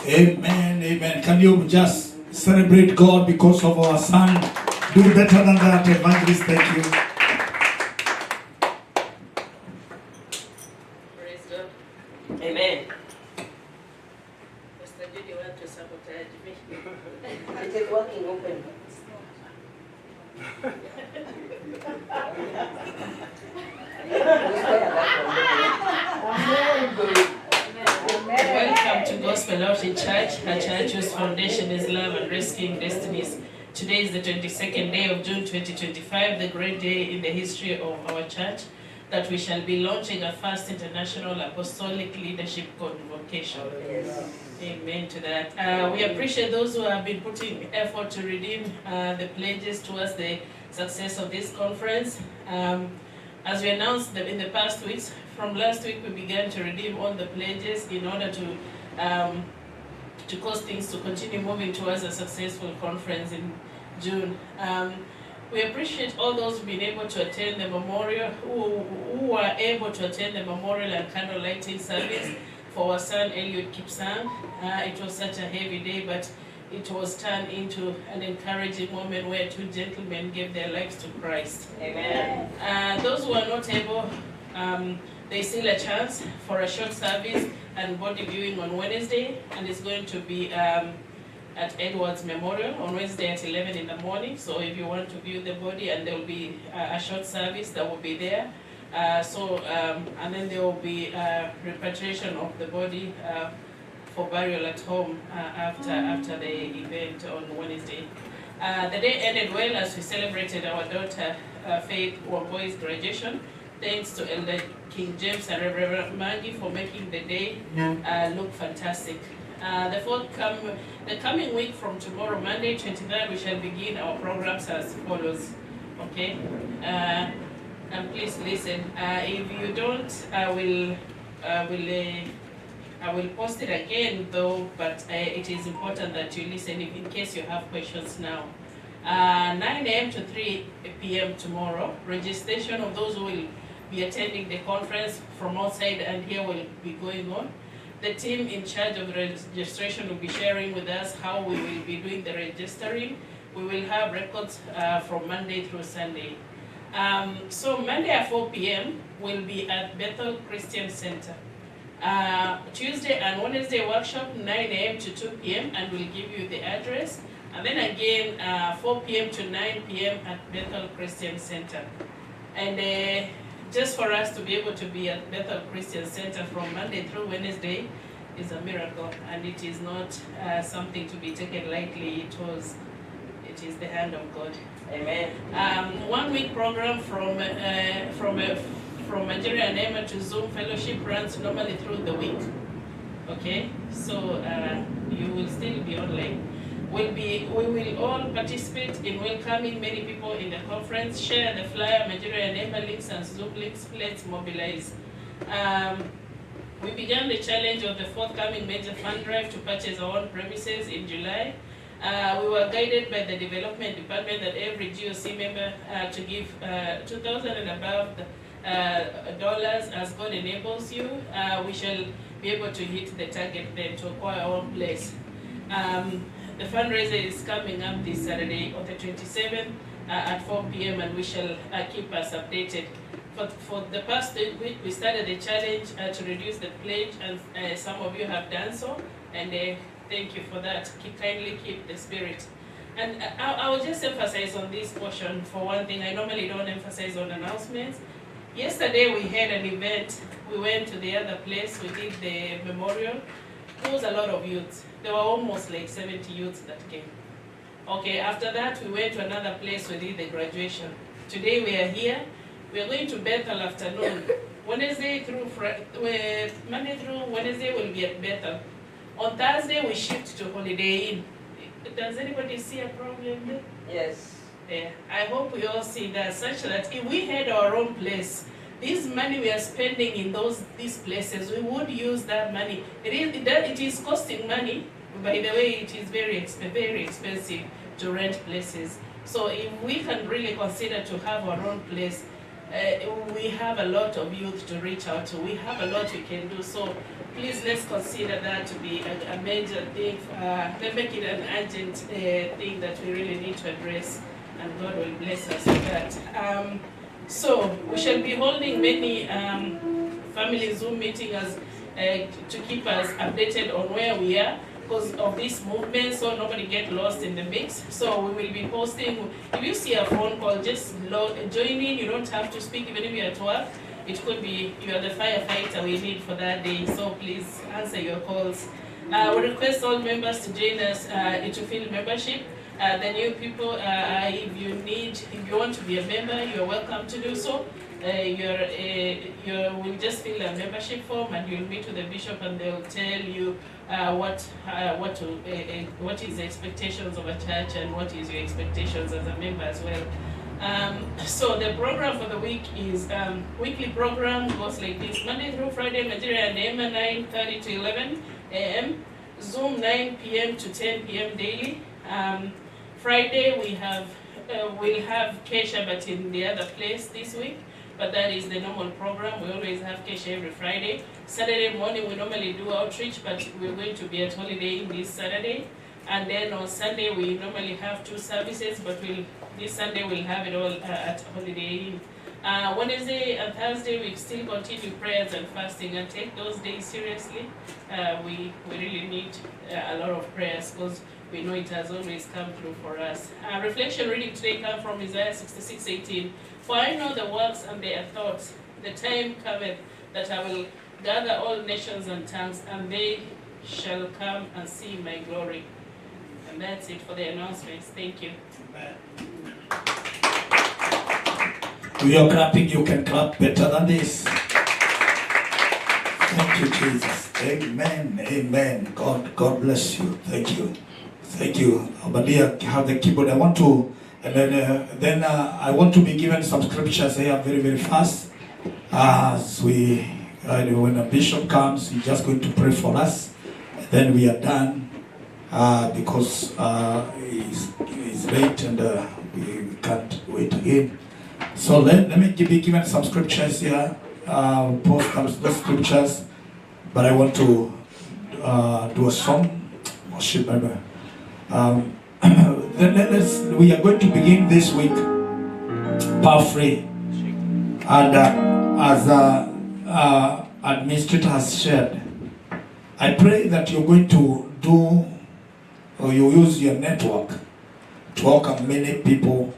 Amen, amen. Can you just celebrate God because of our son? Do better than that, evangelist. Thank you. Praise God. Amen. Pastor Judy, you want to sabotage me? It is working open. Welcome to Gospel Outreach Church, a church whose foundation is love and rescuing destinies. Today is the 22nd day of June 2025, the great day in the history of our church, that we shall be launching a first international apostolic leadership convocation. Yes. Amen to that. We appreciate those who have been putting effort to redeem the pledges towards the success of this conference. As we announced in the past weeks, from last week we began to redeem all the pledges in order to cause things to continue moving towards a successful conference in June. We appreciate all those who've been able to attend the memorial, who were able to attend the memorial and candle lighting service for our son Eliud Kipsang. It was such a heavy day, but it was turned into an encouraging moment where two gentlemen gave their lives to Christ. Amen. Those who are not able, there's still a chance for a short service and body viewing on Wednesday, and it's going to be at Edwards Memorial on Wednesday at 11 in the morning. So if you want to view the body, and there will be a short service that will be there. And then there will be repatriation of the body for burial at home after the event on Wednesday. The day ended well as we celebrated our daughter Faith Wamboi's graduation. Thanks to Elder King James and Reverend Maggie for making the day look fantastic. The coming week from tomorrow, Monday 23rd, we shall begin our programs as follows. Okay, and please listen. If you don't, I will post it again though. But it is important that you listen in case you have questions now. 9 a.m. to 3 p.m. tomorrow. Registration of those who will be attending the conference from outside and here will be going on. The team in charge of the registration will be sharing with us how we will be doing the registering. We will have records from Monday through Sunday. So Monday at 4 p.m. will be at Bethel Christian Center. Tuesday and Wednesday workshop 9 a.m. to 2 p.m. and we'll give you the address. And then again 4 p.m. to 9 p.m. at Bethel Christian Center. And just for us to be able to be at Bethel Christian Center from Monday through Wednesday is a miracle, and it is not something to be taken lightly. It is the hand of God. Amen. 1 week program from Nigeria and Emma to Zoom fellowship runs normally through the week. Okay, so you will still be online. We will all participate in welcoming many people in the conference. Share the flyer, Nigeria and Emma links and Zoom links. Let's mobilize. We began the challenge of the forthcoming major fund drive to purchase our own premises in July. We were guided by the development department that every GOC member to give $2,000 and above dollars as God enables you. We shall be able to hit the target then to acquire our own place. The fundraiser is coming up this Saturday on the 27th at 4 p.m. and we shall keep us updated. For the past week, we started the challenge to reduce the pledge, and some of you have done so, and thank you for that. Kindly keep the spirit. And I will just emphasize on this portion for one thing. I normally don't emphasize on announcements. Yesterday we had an event. We went to the other place. We did the memorial. There was a lot of youths. There were almost like 70 youths that came. Okay, after that we went to another place. We did the graduation. Today we are here. We are going to Bethel afternoon. Monday through Wednesday we'll be at Bethel. On Thursday we shift to Holiday Inn. Does anybody see a problem there? Yes. Yeah. I hope we all see that, such that if we had our own place, this money we are spending in these places, we would use that money. It is costing money. By the way, it is very expensive to rent places. So if we can really consider to have our own place, we have a lot of youth to reach out to. We have a lot we can do. So please let's consider that to be a major thing. Let's make it an urgent thing that we really need to address, and God will bless us with that. So we shall be holding many family Zoom meetings to keep us updated on where we are because of this movement, so nobody get lost in the mix. So we will be posting. If you see a phone call, just join in. You don't have to speak even if you're at work. It could be you are the firefighter we need for that day. So please answer your calls. We request all members to join us into field membership. The new people, if you want to be a member, you're welcome to do so. You will just fill a membership form and you'll meet with the bishop and they'll tell you what is the expectations of a church and what is your expectations as a member as well. So the program for the week is weekly program goes like this: Monday through Friday, Nigeria and AM 9:30 to 11 a.m. Zoom 9 p.m. to 10 p.m. daily. Friday we'll have Kesha, but in the other place this week. But that is the normal program. We always have Kesha every Friday. Saturday morning we normally do outreach, but we're going to be at Holiday Inn this Saturday. And then on Sunday we normally have 2 services, but this Sunday we'll have it all at Holiday Inn. Wednesday and Thursday we still continue prayers and fasting, and take those days seriously. We really need a lot of prayers because we know it has always come through for us. Reflection reading today comes from Isaiah 66:18. For I know the works and their thoughts, the time cometh that I will gather all nations and tongues, and they shall come and see my glory. And that's it for the announcements. Thank you. To your clapping, you can clap better than this. Thank you, Jesus. Amen. Amen. God bless you. Thank you. Thank you. Obadia, have the keyboard. I want to, and then I want to be given some scriptures here very, very fast. As when a bishop comes, he's just going to pray for us. And then we are done because it's late and we can't wait again. So let me be given some scriptures here. Post those scriptures, but I want to do a song. Worship. We are going to begin this week power free, and as administrator has shared, I pray that you're going to do, or you use your network to welcome many people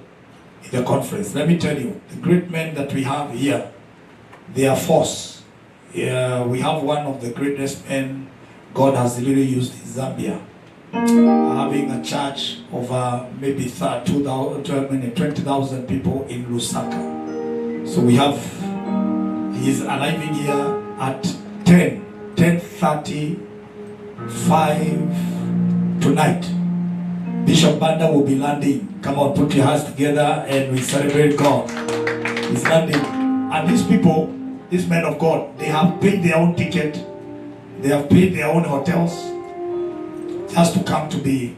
in the conference. Let me tell you, the great men that we have here, they are force. We have one of the greatest men God has really used in Zambia, having a church of maybe 20,000 people in Lusaka. So we have, he is arriving here at 10:35 tonight. Bishop Banda will be landing. Come on, put your hands together and we celebrate God. He's landing. And these people, these men of God, they have paid their own ticket. They have paid their own hotels just to come to be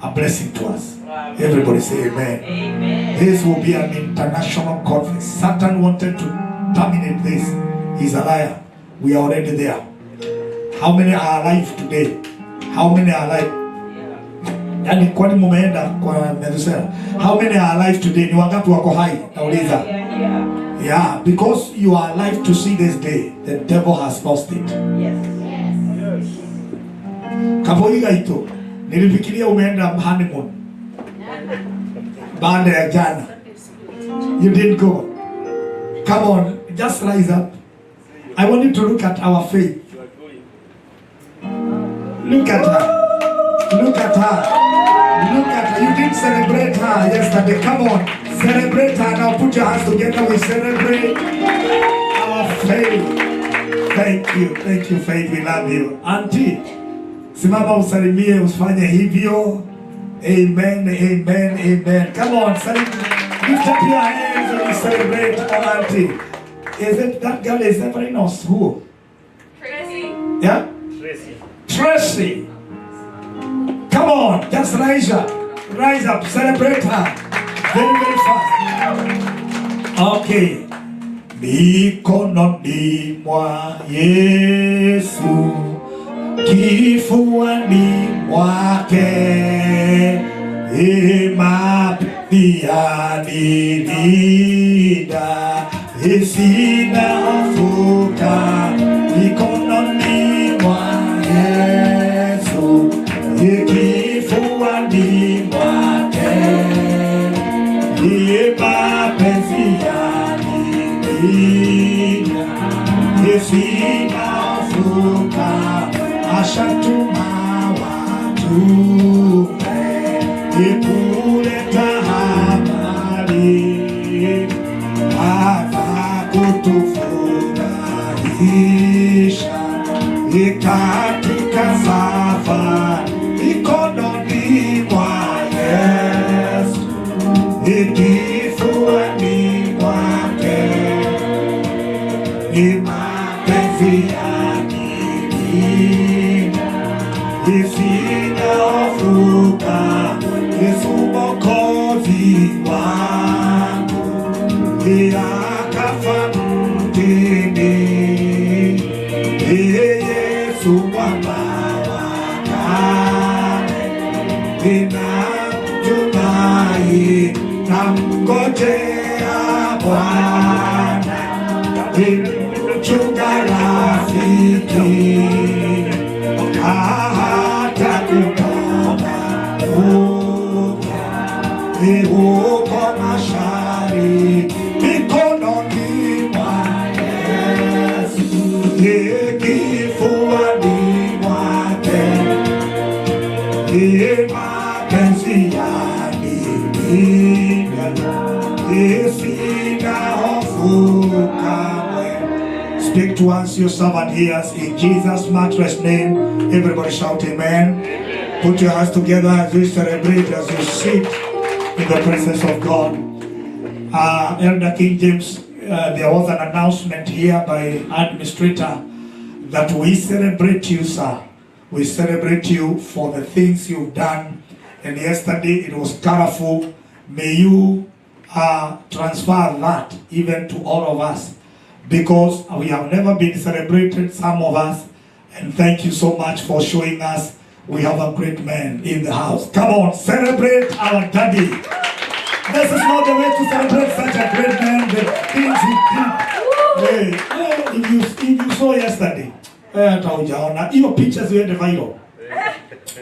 a blessing to us. Wow. Everybody say amen. Amen. This will be an international conference. Satan wanted to terminate this. He's a liar. We are already there. How many are alive today? How many are alive? Yani kwani mumeenda kwa Methuselah? How many are alive today? Ni wangapi wako hai? Nauliza. Yeah, because you are alive to see this day, the devil has lost it. Yes. Kapoiga ito, nilifikiria umeenda honeymoon baada ya jana. You didn't go. Come on, just rise up. I want you to look at our faith. Look at her. Look at her. Look at her. You didn't celebrate her yesterday. Come on. Celebrate her now. Put your hands together. We celebrate our faith. Thank you. Thank you, Faith. We love you. Auntie, simama usalimie, usifanye hivyo. Amen. Amen. Amen. Come on. Lift up your hands and we celebrate our auntie. Is it that girl? Is everybody knows who? Tracy. Yeah? Tracy. Come on, just rise up. Rise up, celebrate her. Very, very fast. Okay. mikononi mwa Yesu, kifuani mwake, mapenzi yanilinda, sina hofu mikononi mwa Yesu, kifuani mwake, mapenzi yanilinda, sina hofu, ashatuma watume kuleta habari, hata kutufurahisha katika safari, mikononi mwa Yesu, kifuani mwake, mapenzi yanilinda, sina hofu, Yesu Mwokozi wangu, akafa mtini, Yesu mwamba wa kale, ninamtumaini, namngojea Bwana, mchunga rafiki, hata kupata huko mashariki, mikononi mwa Yesu, kifuani mwake, mapenzi yanilinda, sina hofu kamwe. Speak to us, your servant hears, in Jesus' matchless name. Everybody shout amen. Put your hands together as we celebrate, as we sit in the presence of God. Elder King James, there was an announcement here by administrator that we celebrate you, sir. We celebrate you for the things you've done. And yesterday it was colorful. May you transfer that even to all of us, because we have never been celebrated, some of us. And thank you so much for showing us we have a great man in the house. Come on, celebrate our daddy. This is not the way to celebrate such a great man, the things he did. If you saw yesterday, hiyo pictures ziende viral.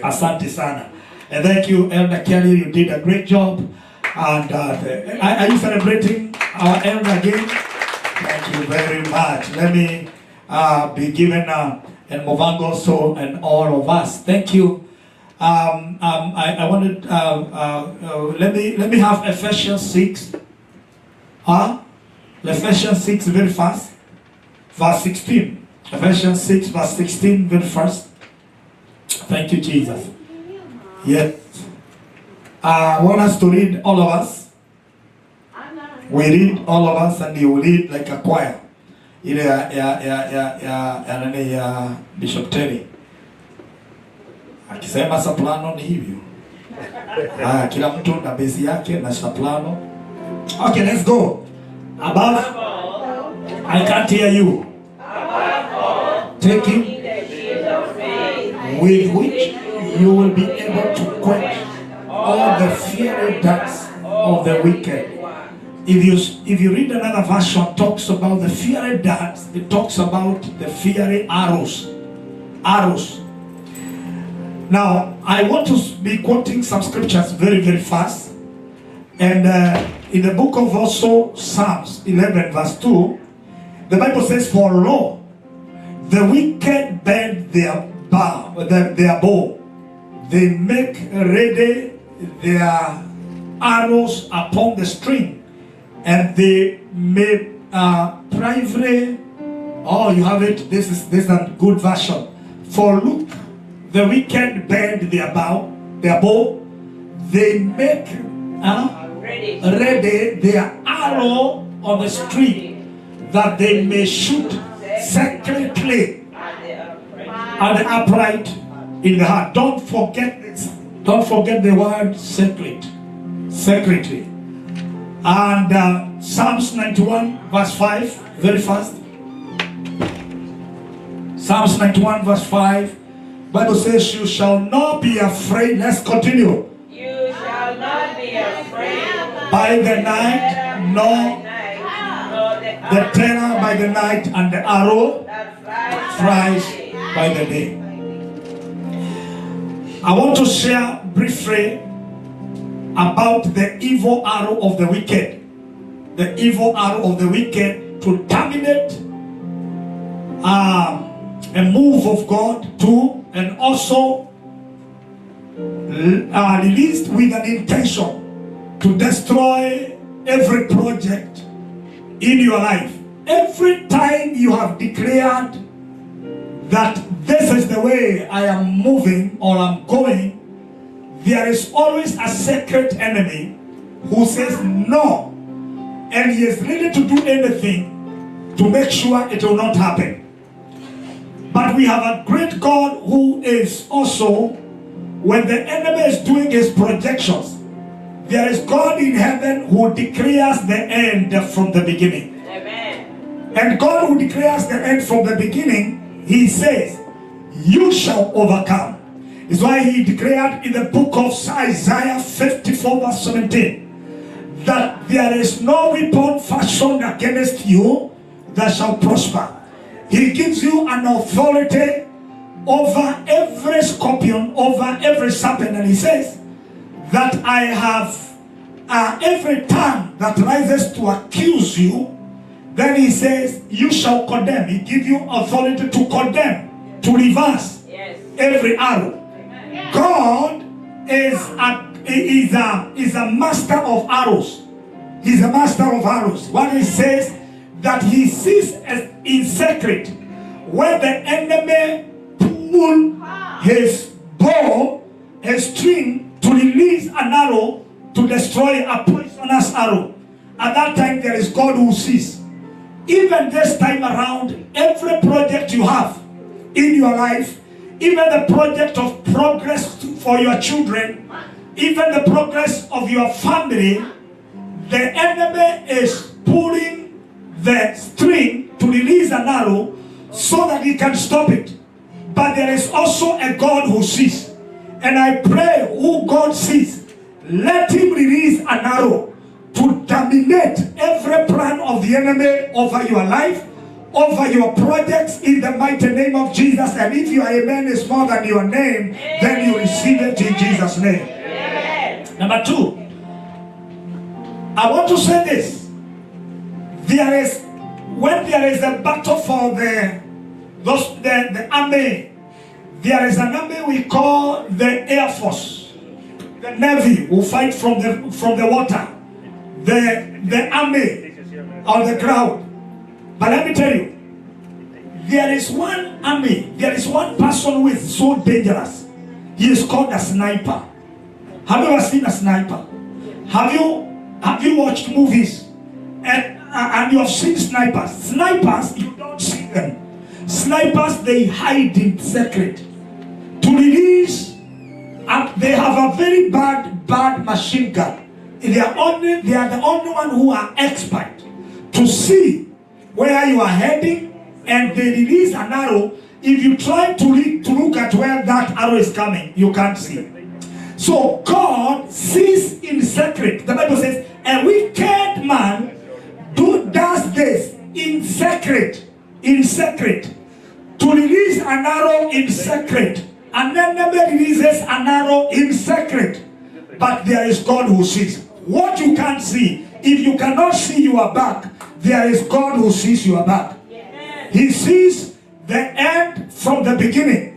Asante sana. And thank you, Elder Kelly, you did a great job. And are you celebrating our elder again? Thank you very much. Let me be given and Movango also and all of us. Thank you. I wanted let me have Ephesians 6. Ephesians 6 very fast. Verse 16. Ephesians 6 verse 16 very fast. Thank you, Jesus. Yes. I want us to read, all of us. We read, all of us, and you read like a choir. Ile ya Bishop Terry akisema soprano ni hivyo. Kila mtu na bezi yake na soprano. Okay, let's go. Above, I can't hear you. Taking with which you will be able to quench all the fiery darts of the wicked. If you read another version, talks about the fiery darts. It talks about the fiery arrows. Now, I want to be quoting some scriptures very, very fast. And in the book of also Psalms 11 verse 2, the Bible says, "For lo, the wicked bend their bow. They make ready their arrows upon the string, and they may privily." Oh, you have it. This is a good version. "For look, the wicked bend their bow. They make ready their arrow on the string, that they may shoot secretly at the upright in the heart." Don't forget this. Don't forget the word secretly. And Psalms 91 verse 5, very fast. Psalms 91 verse 5. Bible says, you shall not be afraid. Let's continue. You shall not be afraid By the night, nor the terror by the night, and the arrow flies by the day. I want to share briefly about the evil arrow of the wicked. The evil arrow of the wicked to terminate a move of God to, and also released with an intention to destroy every project in your life. Every time you have declared that this is the way I am moving or I'm going, there is always a secret enemy who says no, and he is ready to do anything to make sure it will not happen. But we have a great God who is also, when the enemy is doing his projections, there is God in heaven who declares the end from the beginning. Amen. And God who declares the end from the beginning, he says, you shall overcome. Is why he declared in the book of Isaiah 54 verse 17 that there is no weapon fashioned against you that shall prosper. He gives you an authority over every scorpion, over every serpent, and he says that I have every tongue that rises to accuse you. Then he says you shall condemn. He gives you authority to condemn, to reverse every arrow. God is a master of arrows. He's a master of arrows. What he says that he sees in secret when the enemy pull his bow, his string to release an arrow to destroy a poisonous arrow. At that time there is God who sees. Even this time around, every project you have in your life, even the project of progress for your children, even the progress of your family, the enemy is pulling the string to release an arrow so that he can stop it. But there is also a God who sees. And I pray who God sees, let him release an arrow to terminate every plan of the enemy over your life, over your projects, in the mighty name of Jesus. And if your amen is more than your name, then you receive it in Jesus' name. Amen. Number two, I want to say this. When there is a battle for the army, there is an army we call the Air Force. The Navy will fight from the water. The army on the ground. But let me tell you, there is one army, there is one person who is so dangerous. He is called a sniper. Have you ever seen a sniper? Have you watched movies and you have seen snipers? Snipers, you don't see them. Snipers, they hide in secret. To release, they have a very bad machine gun. They are the only one who are expert to see where you are heading, and they release an arrow. If you try to look at where that arrow is coming, you can't see. So God sees in secret. The Bible says a wicked man does this in secret, to release an arrow in secret. And then never releases an arrow in secret. But there is God who sees. What you can't see, if you cannot see your back, there is God who sees your back. Yes. He sees the end from the beginning.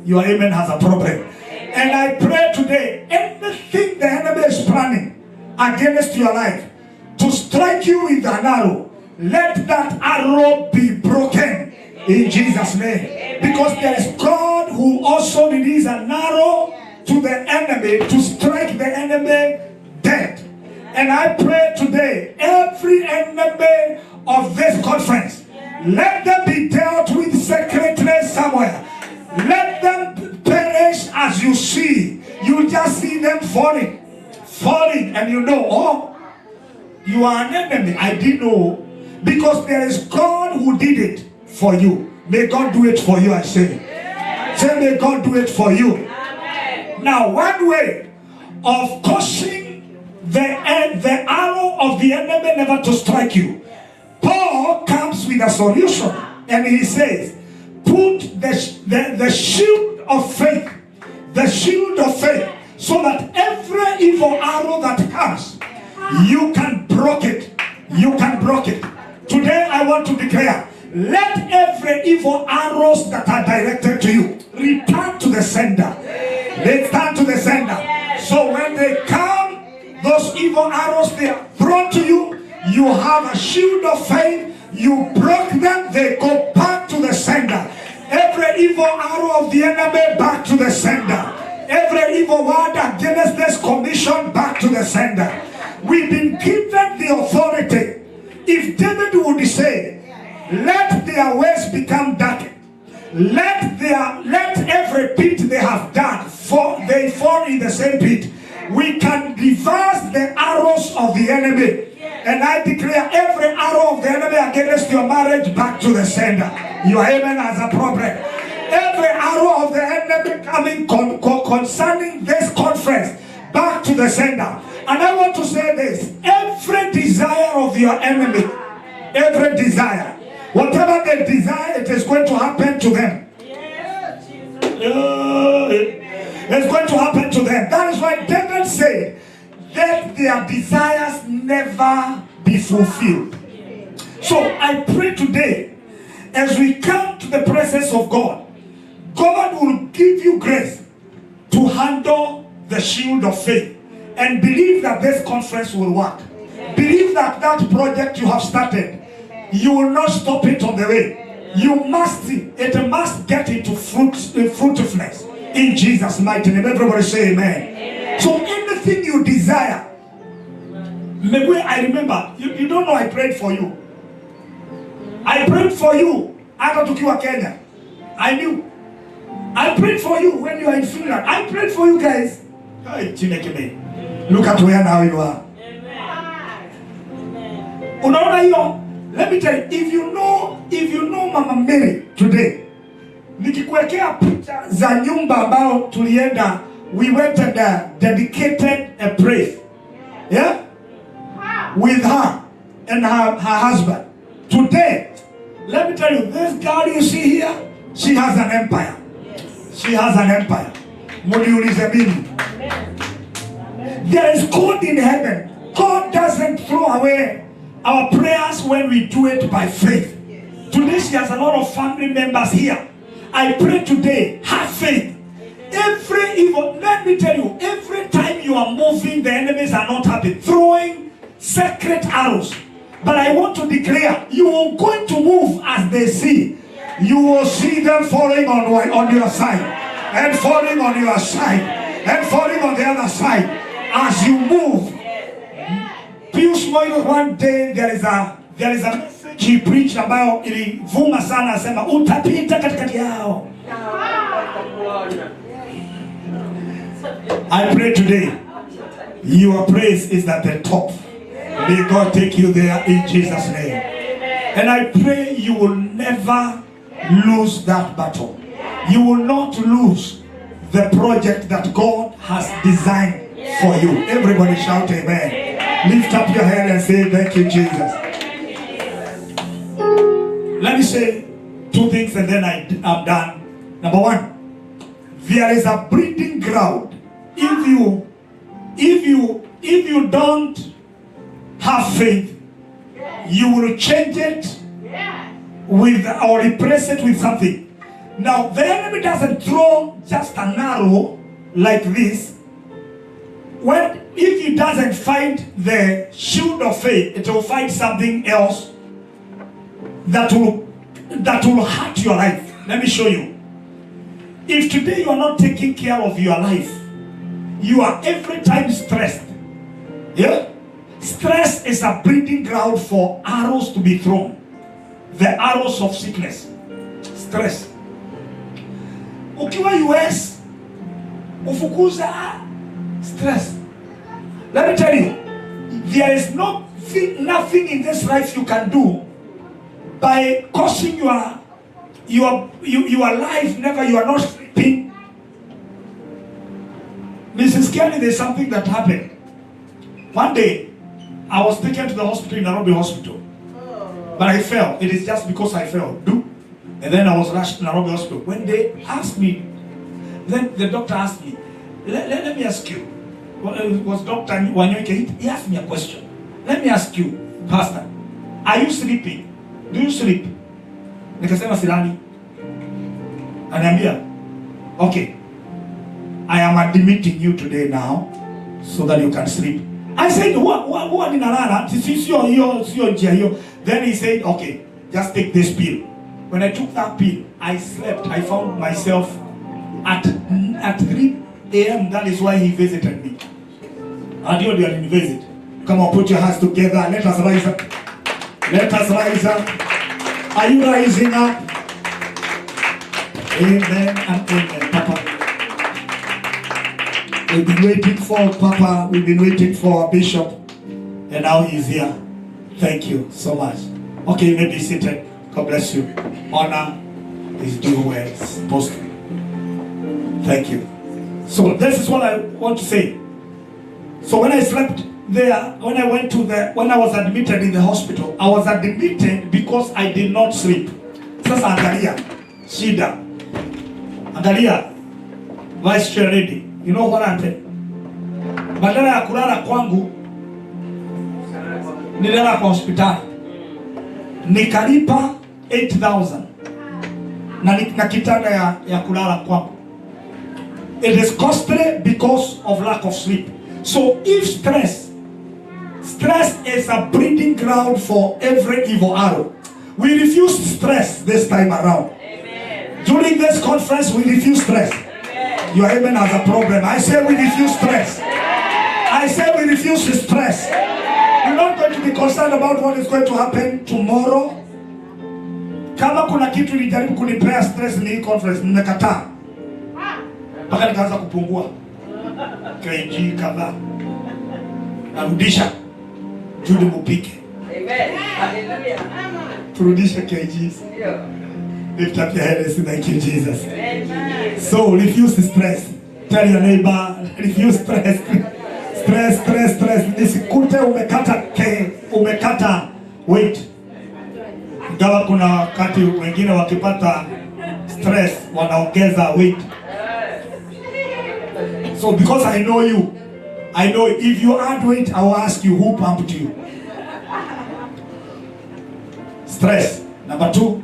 Your amen has a problem. Amen. And I pray today, anything the enemy is planning against your life to strike you with an arrow, let that arrow be broken in Jesus' name. Because there is God who also releases an arrow to the enemy to strike the enemy dead. And I pray today, every enemy of this conference, let them be dealt with secretly somewhere. Let them perish as you see. You just see them falling, and you know, oh, you are an enemy. I didn't know. Because there is God who did it for you. May God do it for you, I say. Say, may God do it for you. Amen. Now, one way of causing the arrow of the enemy never to strike you, Paul comes with a solution. And he says, put the shield of faith. The shield of faith. So that every evil arrow that comes, you can block it. You can block it. Today I want to declare, let every evil arrows that are directed to you return to the sender. Return to the sender. So when they come, those evil arrows, they are thrown to you. You have a shield of faith. You block them. They go back to the sender. Every evil arrow of the enemy back to the sender. Every evil word against this commission back to the sender. We've been given the authority. If David would say, let their ways become darkened, let every pit they have done they fall in the same pit, we can reverse the arrows of the enemy. And I declare every arrow of the enemy against your marriage back to the sender. Your amen has a problem. Every arrow of the enemy coming concerning this conference back to the sender. And I want to say this, every desire of your enemy, every desire, whatever they desire, it is going to happen to them. It's going to happen to them. That is why David said, let their desires never be fulfilled. So I pray today, as we come to the presence of God, God will give you grace to handle the shield of faith and believe that this conference will work. Believe that that project you have started, you will not stop it on the way. It must get into fruitfulness in Jesus' mighty name. Everybody say amen. So anything you desire, maybe I remember, you don't know I prayed for you. I prayed for you after tukiwa Kenya. I knew. I prayed for you when you are in Finland. I prayed for you guys. Look at where now you are. Unaona hiyo? Let me tell you, if you know Mama Mary today, nikikuwekea picha za nyumba ambao tulienda, we went and dedicated a praise, yeah, with her and her husband. Today, let me tell you, this girl you see here, she has an empire. She has an empire. Muliulize mimi. There is God in heaven. God doesn't throw away our prayers when we do it by faith. Today she has a lot of family members here. I pray today, have faith. Every evil, let me tell you, every time you are moving, the enemies are not happy, throwing sacred arrows. But I want to declare, you are going to move as they see. You will see them falling on your side, and falling on your side, and falling on the other side as you move. Pius Moyo, one day there is a message he preached ambayo ilivuma sana, asema utapita katikati yao. I pray today, your praise is at the top. May God take you there in Jesus' name. And I pray you will never lose that battle. You will not lose the project that God has designed for you. Everybody shout amen. Lift up your hand and say thank you, Jesus. Let me say two things and then I'm done. Number one, there is a breeding ground. If you don't have faith, you will change it with or replace it with something. Now the enemy doesn't throw just an arrow like this. If he doesn't find the shield of faith, it will find something else that will hurt your life. Let me show you. If today you are not taking care of your life, you are every time stressed. Yeah? Stress is a breeding ground for arrows to be thrown. The arrows of sickness. Stress. Ukiwa US, ufukuza stress. Let me tell you, there is no nothing in this life you can do by causing your life never, you are not sleeping. Mrs. Kelly, there's something that happened. One day, I was taken to the hospital in Nairobi Hospital. But I fell. It is just because I fell. And then I was rushed to Nairobi Hospital. When they asked me, then the doctor asked me, let me ask you. Well, it was Dr. Wanyoike. He asked me a question. Let me ask you, Pastor, are you sleeping? Do you sleep? Nikasema silali. Ananiambia, okay, I am admitting you today now so that you can sleep. I said, huwa ninalala, sio njia hiyo. Then he said, okay, just take this pill. When I took that pill, I slept. I found myself at 3 a.m. That is why he visited me. And you didn't visit. Come on, put your hands together. Let us rise up. Let us rise up. Are you rising up? Amen and amen, Papa. We've been waiting for Papa. We've been waiting for our Bishop. And now he's here. Thank you so much. Okay, you may be seated. God bless you. Honor is due where it's supposed to be. Thank you. So this is what I want to say. So when I slept there, when I was admitted in the hospital, I was admitted because I did not sleep. Sasa angalia, shida. Angalia, Vice Chair Lady. You know what happened? Badala ya kulala kwangu, nilala kwa hospitali. Nikalipa 8,000 na kitanda ya kulala kwangu. It is costly because of lack of sleep. So if stress is a breeding ground for every evil arrow. We refuse stress this time around. Amen. During this conference, we refuse stress. Amen. Your amen has a problem. I say we refuse stress. I say we refuse stress. We're not going to be concerned about what is going to happen tomorrow. Kama kuna kitu ilijaribu kunipea stress ni hii conference, nimekataa. Mpaka nikaanza kupungua kg kadhaa. Narudisha Judy Mupike. Amen. Hallelujah. Turudisha kgs. Lift up your head and say thank you, Jesus. Amen. So refuse stress. Tell your neighbor, refuse stress. Stress. Nisikute umekata weight. Ingawa kuna wakati wengine wakipata stress wanaongeza weight. So because I know you, I know if you add weight, I will ask you who pumped you. Stress. Number 2,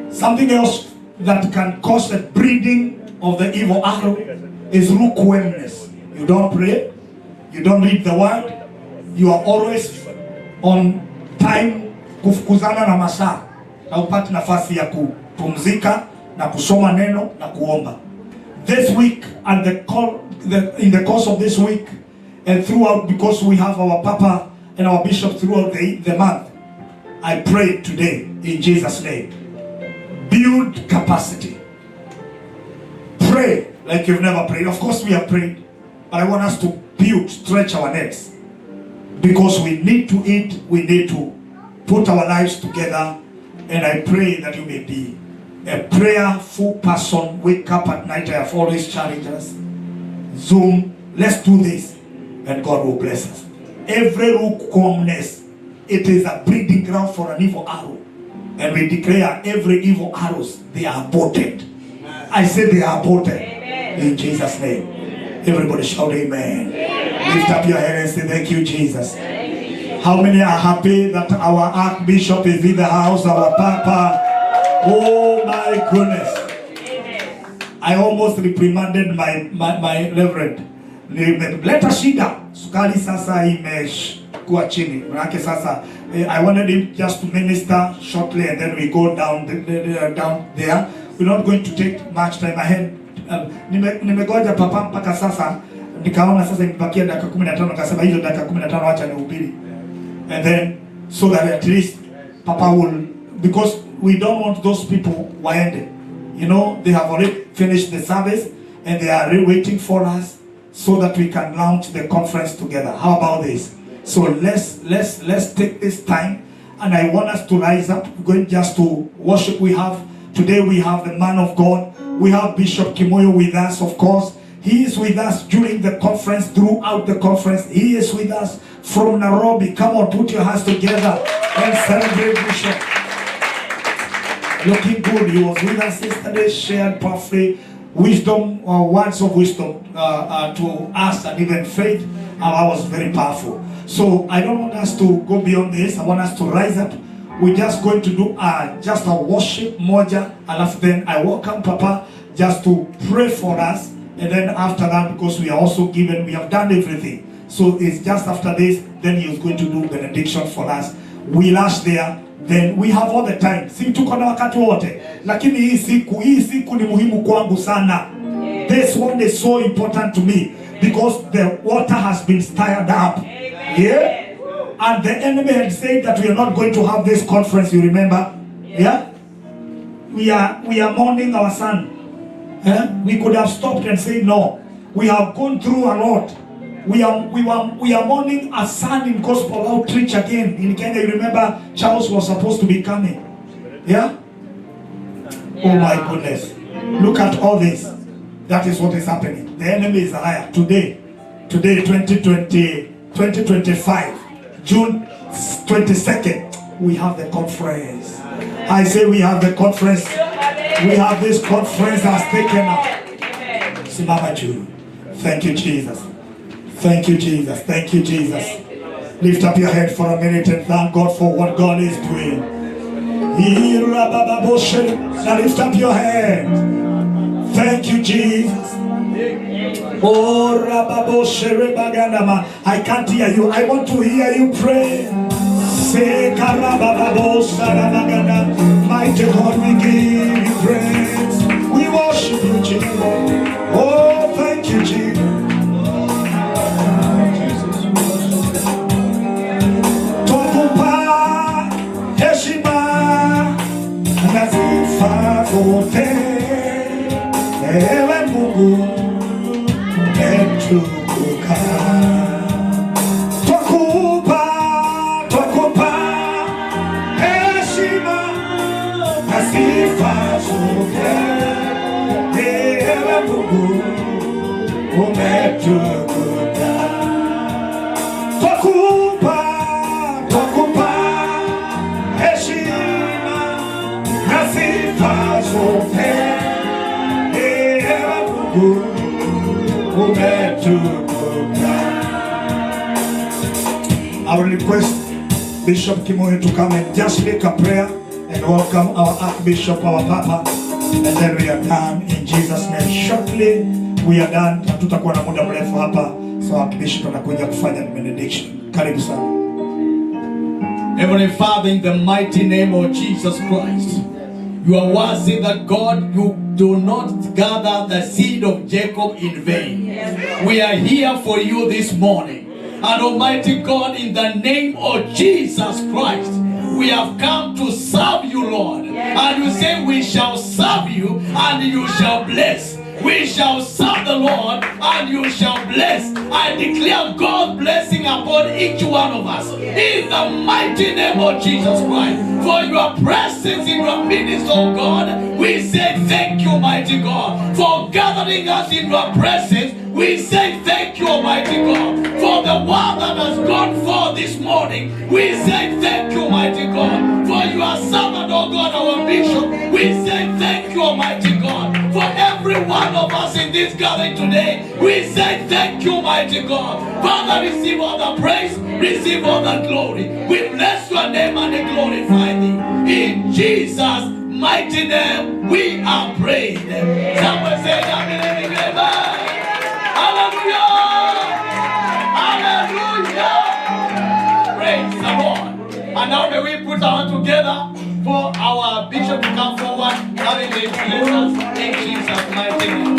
something else that can cause the breeding of the evil arrow is lukewarmness. You don't pray, you don't read the word, you are always on time kufukuzana na masaa na upate nafasi ya kupumzika na kusoma neno na kuomba. This week and in the course of this week and throughout, because we have our Papa and our Bishop throughout the month, I pray today in Jesus' name. Build capacity. Pray like you've never prayed. Of course we have prayed, but I want us to stretch our necks. Because we need to eat, we need to put our lives together, and I pray that you may be a prayerful person. Wake up at night. I have always challenged us. Zoom, let's do this, and God will bless us. Every lukewarmness, it is a breeding ground for an evil arrow. And we declare every evil arrows, they are aborted. I say they are aborted. Amen. In Jesus' name. Everybody shout amen. Lift up your head and say thank you, Jesus. How many are happy that our Archbishop is in the house, our Papa? Oh my goodness. I almost reprimanded my reverend. Leta shida. Sukari sasa imekuwa chini. Manake sasa I wanted him just to minister shortly and then we go down there. We're not going to take much time ahead. Nimegoja Papa mpaka sasa nikaona sasa imebakia dakika 15, nikasema hizo dakika 15 acha nihubiri. And then so that at least Papa will, because we don't want those people waende. You know, they have already finished the service and they are waiting for us so that we can launch the conference together. How about this? So let's take this time, and I want us to rise up. We're going just to worship. We have the man of God. We have Bishop Kimoyo with us, of course. He is with us during the conference, throughout the conference. He is with us from Nairobi. Come on, put your hands together and celebrate Bishop. Looking good. He was with us yesterday, shared powerfully wisdom, words of wisdom to us, and even faith. I was very powerful. So I don't want us to go beyond this. I want us to rise up. We're just going to do just a worship moja, and then I welcome Papa just to pray for us, and then after that, because we are also given, we have done everything. So it's just after this, then he is going to do benediction for us. We last there, then we have all the time. Si tuko na wakati wote, lakini hii siku ni muhimu kwangu sana. This one is so important to me because the water has been stirred up. Yeah? And the enemy had said that we are not going to have this conference, you remember? Yeah? We are mourning our son. We could have stopped and said no. We have gone through a lot. We are mourning a son in gospel outreach again in Kenya. You remember Charles was supposed to be coming. Yeah? Oh my goodness. Look at all this. That is what is happening. The enemy is a liar. Today 2025, June 22nd, we have the conference. I say we have the conference. We have this conference has taken up. Simama juu. Thank you, Jesus. Thank you, Jesus. Thank you, Jesus. Lift up your head for a minute and thank God for what God is doing. Now lift up your head. Thank you, Jesus. Oh, I can't hear you. I want to hear you pray. Mighty God, we give you praise. We worship you, Jesus. Oh, thank you, Jesus. Twakupa heshima na sifa zote, ewe Mungu umetukuka. Twakupa heshima na sifa zote, ewe Mungu umetukuka. Twakupa heshima na sifa zote, ewe Mungu umetukuka. I will request Bishop Kimoyo to come and just make a prayer and welcome our Archbishop, our Papa, and then we are done in Jesus' name. Shortly we are done. Hatutakuwa na muda mrefu hapa, so Archbishop anakuja kufanya benediction. Karibu sana. Heavenly Father, in the mighty name of Jesus Christ, you are worthy that God, you do not gather the seed of Jacob in vain. We are here for you this morning. And Almighty God, in the name of Jesus Christ, we have come to serve you, Lord. And you say we shall serve you and you shall bless. We shall serve the Lord and you shall bless. I declare God's blessing upon each one of us. In the mighty name of Jesus Christ. For your presence in your midst, oh God. We say thank you, mighty God. For gathering us in your presence. We say thank you, Almighty God, for the word that has gone forth this morning. We say thank you, Almighty God, for your servant, oh God, our bishop. We say thank you, Almighty God, for every one of us in this gathering today. We say thank you, Almighty God. Father, receive all the praise, receive all the glory. We bless your name and glorify thee. In Jesus' mighty name, we are praying. Someone say, amen. Hallelujah! Hallelujah! Praise the Lord. And now may we put our hands together for our bishop to come forward, having the blessings in Jesus' mighty name.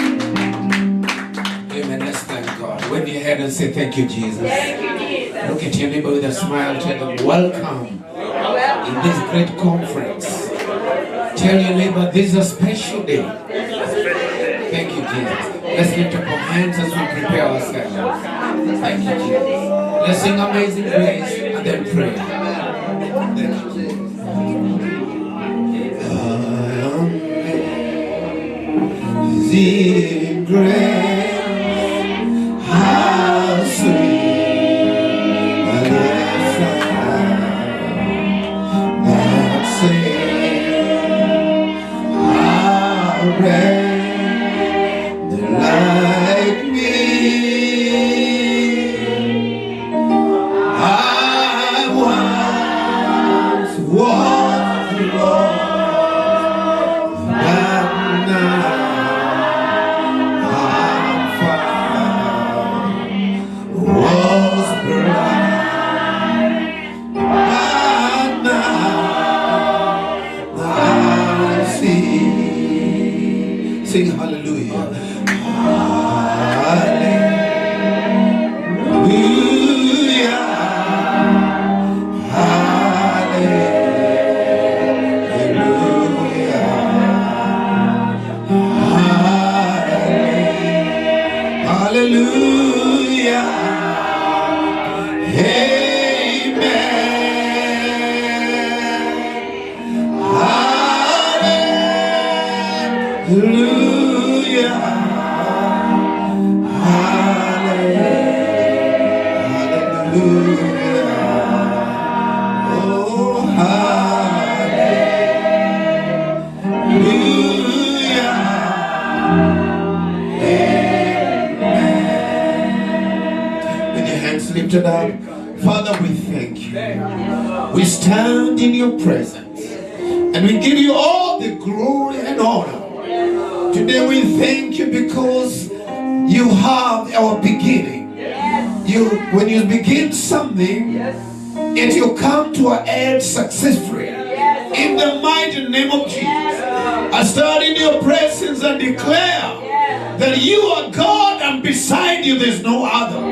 Amen. Let's thank God. Wave your head and say thank you, Jesus. Thank you, Jesus. Look at your neighbor with a smile. Tell them welcome in this great conference. Tell your neighbor this is a special day. Thank you, Jesus. Let's lift up our hands as we prepare ourselves. Thank you, Jesus. Let's sing Amazing Grace and then pray. Amazing grace, how sweet the sound that saved a wretch like me. I once was lost, but now I'm found. Was blind, but now I see. Sing hallelujah. Hallelujah. Amen. Hallelujah. Hallelujah. Oh, hallelujah. With your hands lifted up, Father, we thank you. We stand in your presence and we give you all the glory and honor. Today we thank you because you have our beginning. When you begin something, it will come to an end successfully. In the mighty name of Jesus, I stand in your presence and declare that you are God and beside you there's no other.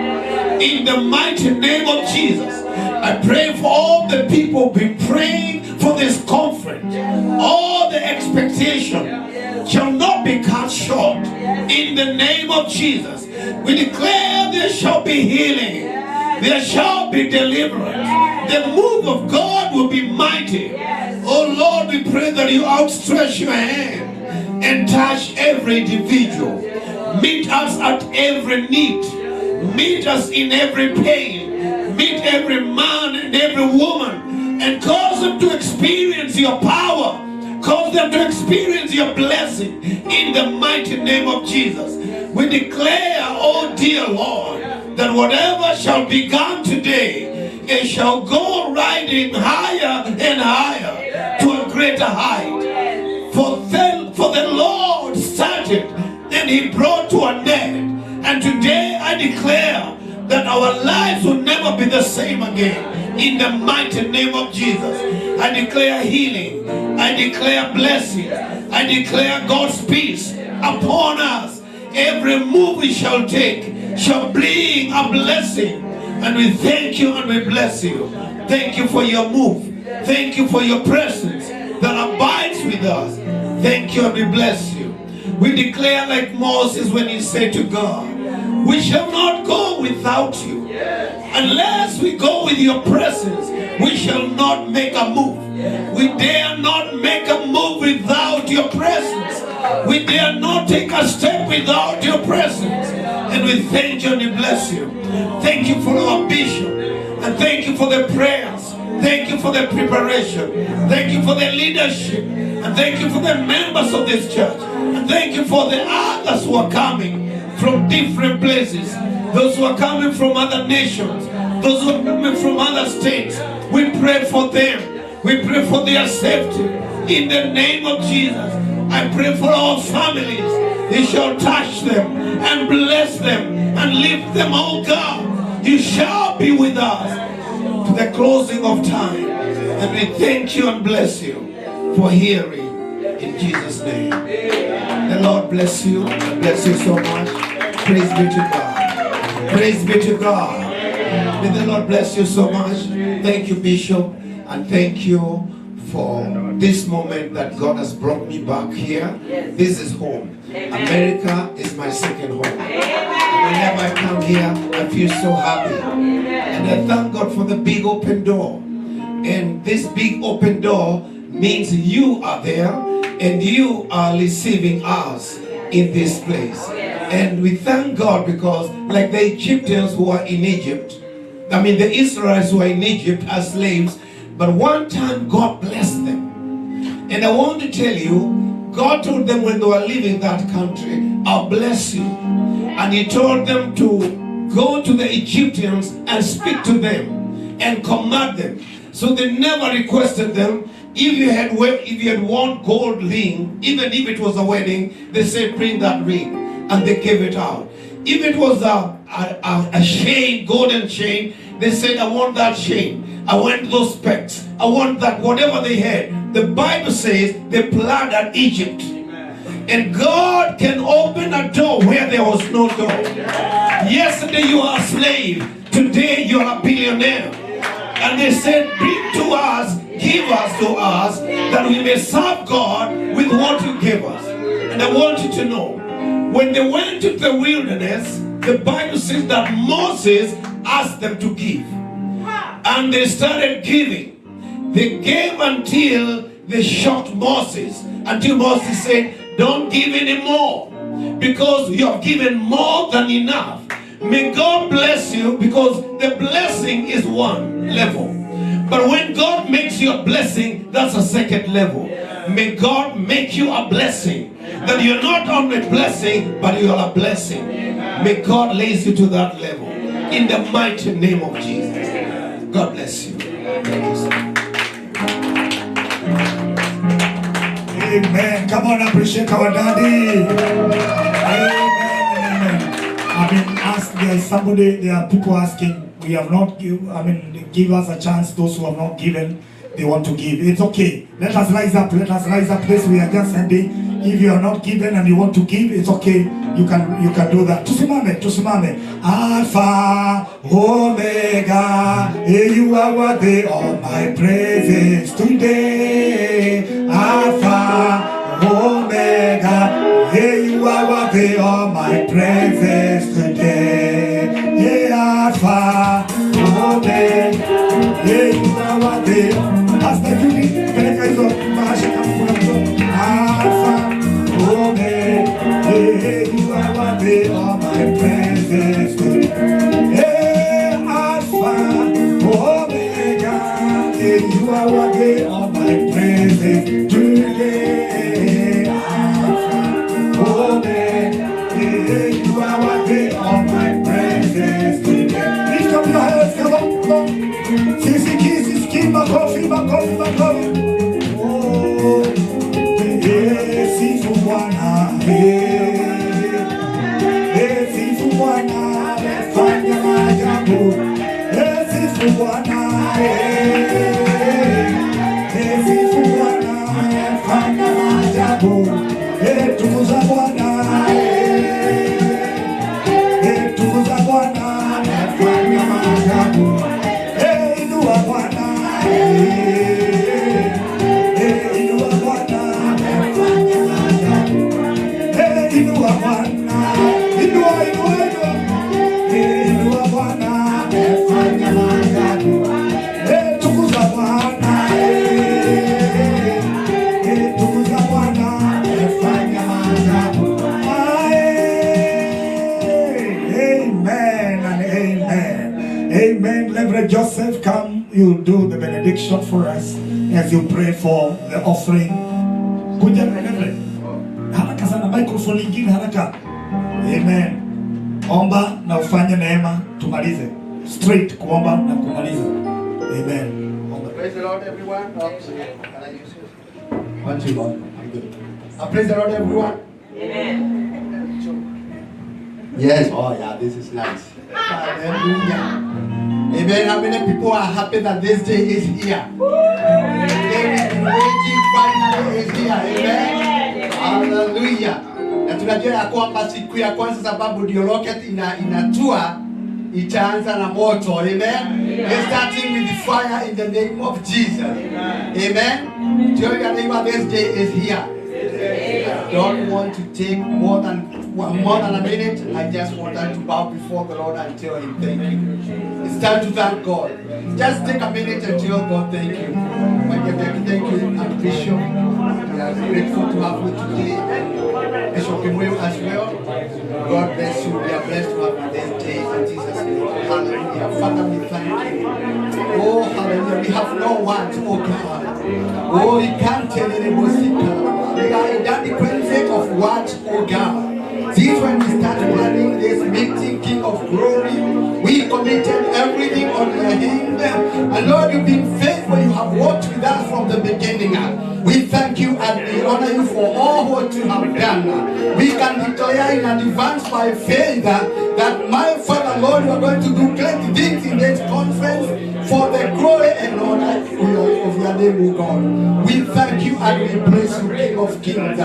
In the mighty name of Jesus, I pray for all the people who've been praying for this conference. All the expectation shall not be cut short. In the name of Jesus, we declare there shall be healing. There shall be deliverance. The move of God will be mighty. Oh Lord, we pray that you outstretch your hand and touch every individual. Meet us at every need. Meet us in every pain. Meet every man and every woman and cause them to experience your power. Cause them to experience your blessing in the mighty name of Jesus. We declare, oh dear Lord, that whatever shall be done today, it shall go riding higher and higher to a greater height. For the Lord started and he brought to an end. And today I declare that our lives will never be the same again. In the mighty name of Jesus, I declare healing. I declare blessing. I declare God's peace upon us. Every move we shall take shall bring a blessing. And we thank you and we bless you. Thank you for your move. Thank you for your presence that abides with us. Thank you and we bless you. We declare like Moses when he said to God, we shall not go without you. Unless we go with your presence, we shall not make a move. We dare not make a move without your presence. We dare not take a step without your presence. And we thank you and we bless you. Thank you for our bishop. And thank you for the prayers. Thank you for the preparation. Thank you for the leadership. And thank you for the members of this church. And thank you for the others who are coming from different places. Those who are coming from other nations. Those who are coming from other states. We pray for them. We pray for their safety. In the name of Jesus, I pray for our families. You shall touch them and bless them and lift them, oh God. You shall be with us to the closing of time. And we thank you and bless you for hearing. In Jesus' name. The Lord bless you. Bless you so much. Praise be to God. Praise be to God. May the Lord bless you so much. Thank you, Bishop. And thank you for this moment that God has brought me back here. This is home. America is my second home. And whenever I come here, I feel so happy. And I thank God for the big open door. And this big open door means you are there and you are receiving us in this place. And we thank God because like the Egyptians who are in Egypt, the Israelites who are in Egypt as slaves, but one time God blessed them. And I want to tell you, God told them when they were leaving that country, I'll bless you. And He told them to go to the Egyptians and speak to them and command them. So they never requested them. If you had one gold ring, even if it was a wedding, they said bring that ring, and they gave it out. If it was a chain, golden chain, they said I want that chain, I want those specs, I want that, whatever they had. The Bible says they plundered Egypt. And God can open a door where there was no door. Yesterday you are a slave, today you are a billionaire. And they said, bring to us, give us to us, that we may serve God with what you give us. And I want you to know, when they went to the wilderness, the Bible says that Moses asked them to give. And they started giving. They gave until they shocked Moses. Until Moses said, don't give anymore, because you have given more than enough. May God bless you, because the blessing is one level. But when God makes you a blessing, that's a second level. May God make you a blessing. That you're not only a blessing, but you are a blessing. May God raise you to that level. In the mighty name of Jesus. God bless you. Thank you, sir. Amen. Come on, appreciate our daddy. Amen. There's somebody, there are people asking, we have not give us a chance. Those who have not given, they want to give. It's okay. Let us rise up. Please, we are just sending. If you are not given and you want to give, it's okay. You can do that. Tusimame. Alpha, Omega, you are worthy of my praises today. Alpha, Omega, you are worthy of my praises today. Alpha, Omega, you are worthy. Pastor Judy, Alpha, Omega, you are worthy of my praises today. Alpha, Omega, you are worthy of my praises today. Alpha, Omega, you are worthy of my praises today. Lift up your hands, come on. Sisi kisi skima kofi. Oh, sifu Bwana, sifu Bwana, fanya maajabu. Sifu Bwana, sifu Bwana, fanya maajabu. Tukuza Bwana, tukuza Bwana, fanya maajabu. Inua Bwana, inua Bwana, fanya maajabu. Inua Bwana, inua Bwana, fanya maajabu. Tukuza Bwana, tukuza Bwana, fanya maajabu. Amen and amen. Amen. Reverend Joseph, come, you do the benediction for us as you pray for the offering. Kuja Reverend. Haraka sana, microphone ingine haraka. Amen. Omba na ufanye neema tumalize. Straight kuomba na kumaliza. Amen. Omba. Praise the Lord, everyone. Can I use it? One, two, Lord. I'm good. Praise the Lord, everyone. Amen. Yes. Oh, yeah. This is nice. Hallelujah. Amen. How many people are happy that this day is here? David waiting finally is here. Amen. Hallelujah. Na tunajua ya kwamba siku ya kwanza sababu ndio rocket inatua itaanza na moto. Amen. We're starting with the fire in the name of Jesus. Amen. Tell your neighbor this day is here. Don't want to take more than more than a minute, I just want us to bow before the Lord and tell Him thank you. It's time to thank God. Just take a minute and tell God thank you. Thank you, and Bishop. We are grateful to have you today. Bishop Kimwell as well. God bless you. We are blessed to have you this day in Jesus' name. Hallelujah. Father, we thank you. Oh, hallelujah. We have no words, oh God. Oh, we can't tell anybody. We are in that dependency of what, oh God. Since when we started planning this meeting, King of Glory, we committed everything on your hand. And Lord, you've been faithful. You have walked with us from the beginning. We thank you and we honor you for all what you have done. We can declare in advance by faith that my Father, Lord, you are going to do great things in this conference for the glory and honor of your name, O God. We thank you and we praise you, King of Kings.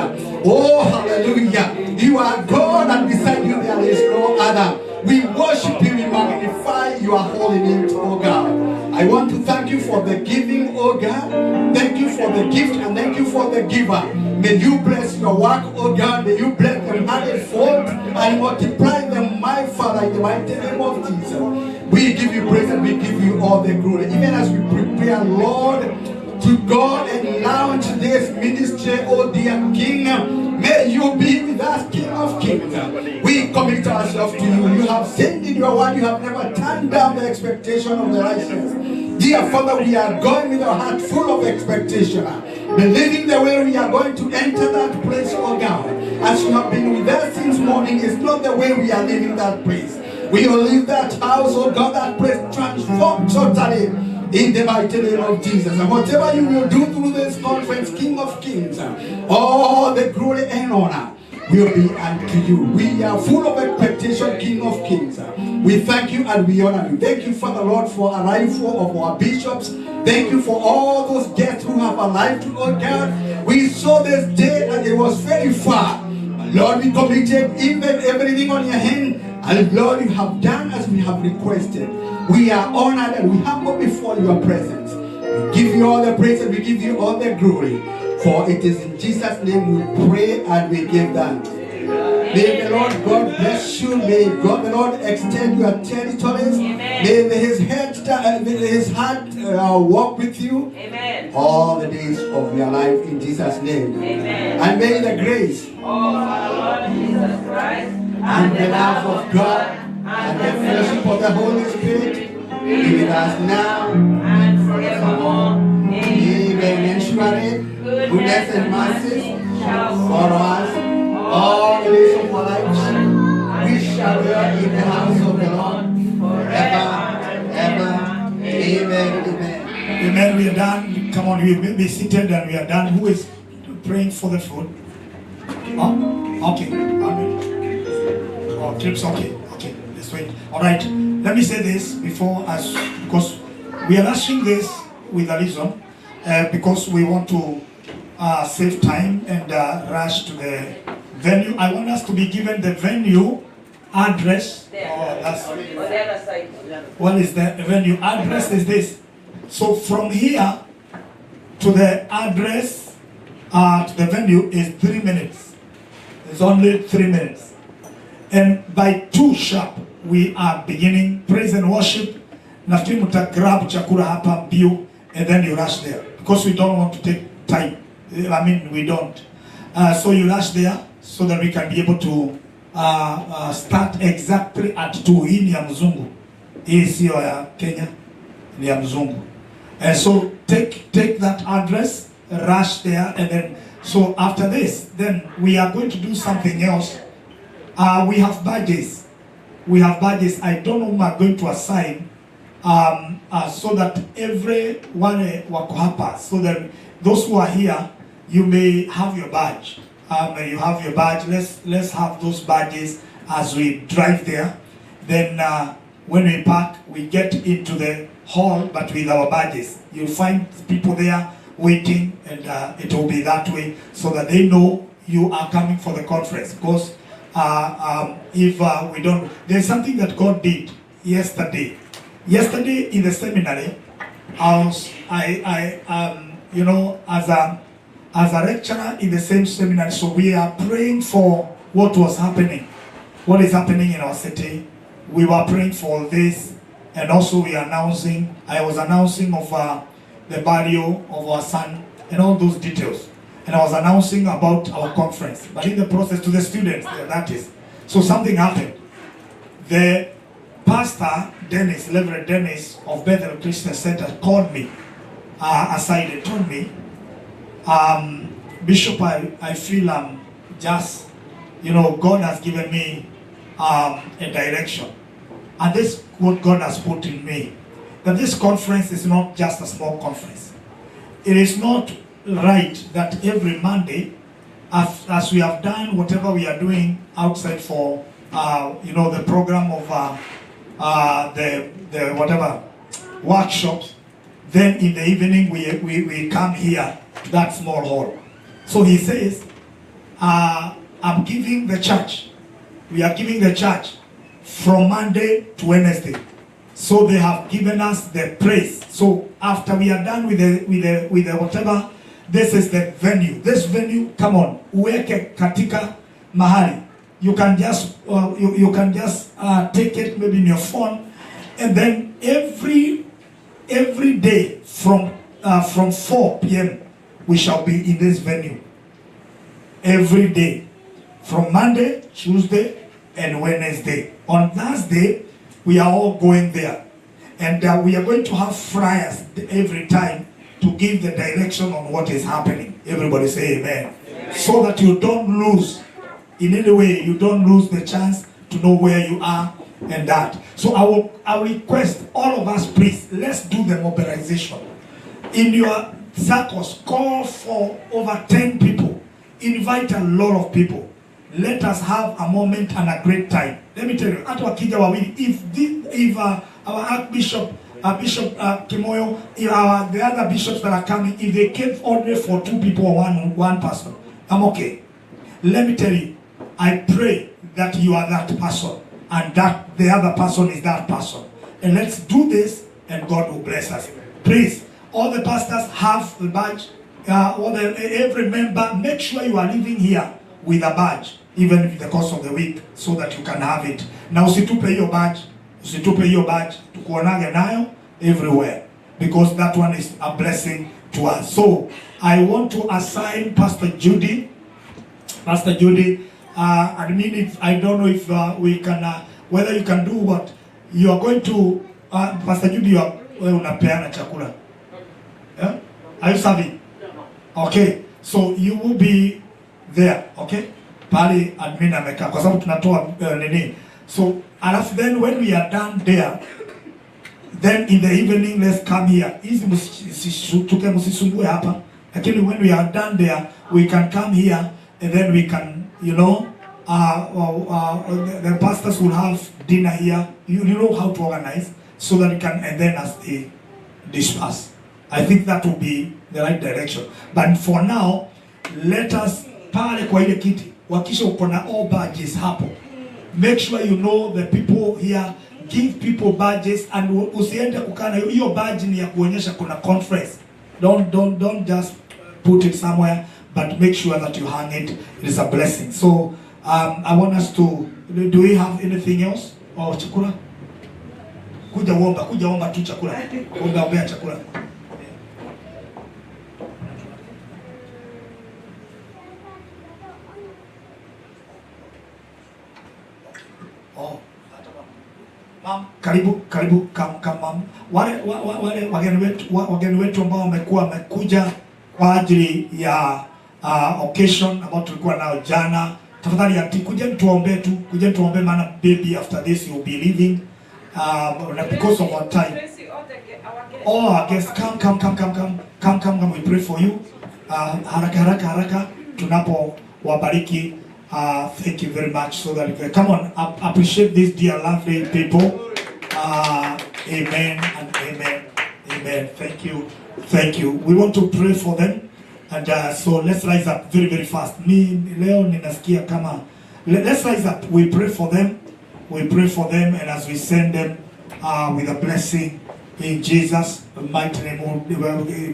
Oh, hallelujah. You are God and beside you there is no other. We worship you, we magnify your holy name, oh God. I want to thank you for the giving, oh God. Thank you for the gift and thank you for the giver. May you bless your work, oh God. May you bless them hundredfold and multiply them, my Father, in the mighty name of Jesus. We give you praise and we give you all the glory. Even as we prepare, Lord, to go and launch this ministry, oh dear King. May you be with us, King of Kings. We commit ourselves to you. You have said in your word, you have never turned down the expectation of the righteous. Dear Father, we are going with a heart full of expectation, believing the way we are going to enter that place, oh God. As you have been with us since morning, it's not the way we are leaving that place. We will leave that house, oh God, that place transformed totally in the mighty name of Jesus. And whatever you will do through this conference, King of Kings, all the glory and honor will be unto you. We are full of expectation, King of Kings. We thank you and we honor you. Thank you, Father Lord, for arrival of our bishops. Thank you for all those guests who have arrived to our God. We saw this day and it was very far. Lord, we committed even everything on your hand. And Lord, you have done as we have requested. We are honored and we humble before your presence. We give you all the praise and we give you all the glory. For it is in Jesus' name we pray and we give thanks. May the Lord God bless you. May God the Lord extend your territories. May his heart walk with you all the days of your life in Jesus' name. And may the grace of our Lord Jesus Christ and the love of God and the fellowship of the Holy Spirit be with us now and forevermore. Amen. And surely goodness and mercy shall follow us all the days of our lives. We shall dwell in the house of the Lord forever and ever. Amen. Amen. Amen. We are done. Come on, we will be seated and we are done. Who is praying for the food? Oh, okay. Amen. Oh, trips. Okay. Okay. Let's wait. All right. Let me say this before us, because we are rushing this with a reason, because we want to save time and rush to the venue. I want us to be given the venue address. Oh, that's On the other side. what is the venue address? Is this? So from here to the address to the venue is 3 minutes. It's only 3 minutes. And by 2 sharp, we are beginning praise and worship. Nafikiri muta grab chakula hapa mbio and then you rush there. Because we don't want to take time. I mean, we don't. So you rush there so that we can be able to start exactly at 2. Hii ni ya mzungu. Hii sio ya Kenya. Ni ya mzungu. And so take that address, rush there, and then so after this, then we are going to do something else. We have badges. We have badges. I don't know who I'm going to assign so that everyone wako hapa, so that those who are here, you may have your badge. You have your badge. Let's have those badges as we drive there. Then when we park, we get into the hall, but with our badges. You'll find people there waiting, and it will be that way so that they know you are coming for the conference. Because if we don't, there's something that God did yesterday. Yesterday in the seminary, you know, as a lecturer in the same seminary, so we are praying for what was happening, what is happening in our city. We were praying for this, and also I was announcing of the burial of our son and all those details. And I was announcing about our conference, but in the process to the students, that is. So something happened. The pastor, Dennis, Reverend Dennis of Bethel Christian Center called me aside and told me, Bishop, I feel just, God has given me a direction. And this what God has put in me. That this conference is not just a small conference. It is not right that every Monday, as we have done whatever we are doing outside for, the program of the whatever workshops, then in the evening we come here to that small hall. So he says, I'm giving the church, we are giving the church from Monday to Wednesday. So they have given us the praise. So after we are done with the whatever, this is the venue. This venue, come on, uweke katika mahali. You can just take it maybe in your phone, and then every day from 4 p.m. we shall be in this venue. Every day, from Monday, Tuesday, and Wednesday. On Thursday, we are all going there, and we are going to have flyers every time to give the direction on what is happening. Everybody say amen. So that you don't lose in any way, you don't lose the chance to know where you are and that. So I will request all of us, please, let's do the mobilization. In your circles, call for over 10 people. Invite a lot of people. Let us have a moment and a great time. Let me tell you, if our Archbishop, Bishop Kimoyo, the other bishops that are coming, if they came only for 2 people or one person, I'm okay. Let me tell you, I pray that you are that person, and that the other person is that person. And let's do this, and God will bless us. Please, all the pastors have a badge. Every member, make sure you are living here with a badge, even in the course of the week, so that you can have it. Now, usitupe your badge, tukuonage nayo everywhere, because that one is a blessing to us. So, I want to assign Pastor Judy. Pastor Judy, I don't know if we can, whether you can do what you are going to. Pastor Judy, you are unapeana chakula. Yeah? Are you serving? Okay, so you will be there, okay? Pali admin amekaa kwa sababu tunatoa nini. So, alafu then when we are done there, then in the evening let's come here. Hizi msisumbue hapa. Lakini when we are done there, we can come here and then we can, the pastors will have dinner here. You know how to organize so that you can, and then as they disperse. I think that will be the right direction. But for now, let us pale kwa ile kiti. Wakisha uko na all badges hapo. Make sure you know the people here. Give people badges, and usiende kukana hiyo badge ni ya kuonyesha kuna conference. Don't just put it somewhere, but make sure that you hang it. It is a blessing. So I want us to. Do we have anything else? Or chakula? Kuja omba tu chakula. Ombea chakula. Oh, mom, karibu come mom. Wale wageni wetu ambao wamekuja kwa ajili ya occasion ambao tulikuwa nao jana. Tafadhali auntie, kujeni tuombe maana baby after this you'll be leaving because of our time. Oh, I guess come we pray for you. Haraka tunapo wabariki. Thank you very much. So that you can come on, appreciate these dear lovely people. Amen and amen. Thank you. We want to pray for them, and so let's rise up very fast. Leo ninasikia kama let's rise up. We pray for them, and as we send them with a blessing in Jesus' mighty name.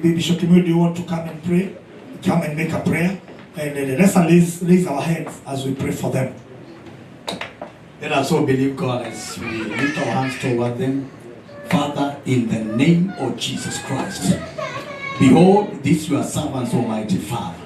Bishop Kimui, do you want to come and pray? Come and make a prayer. And let's raise our hands as we pray for them. Let us all believe God as we lift our hands toward them. Father, in the name of Jesus Christ, behold, these your servants, Almighty Father,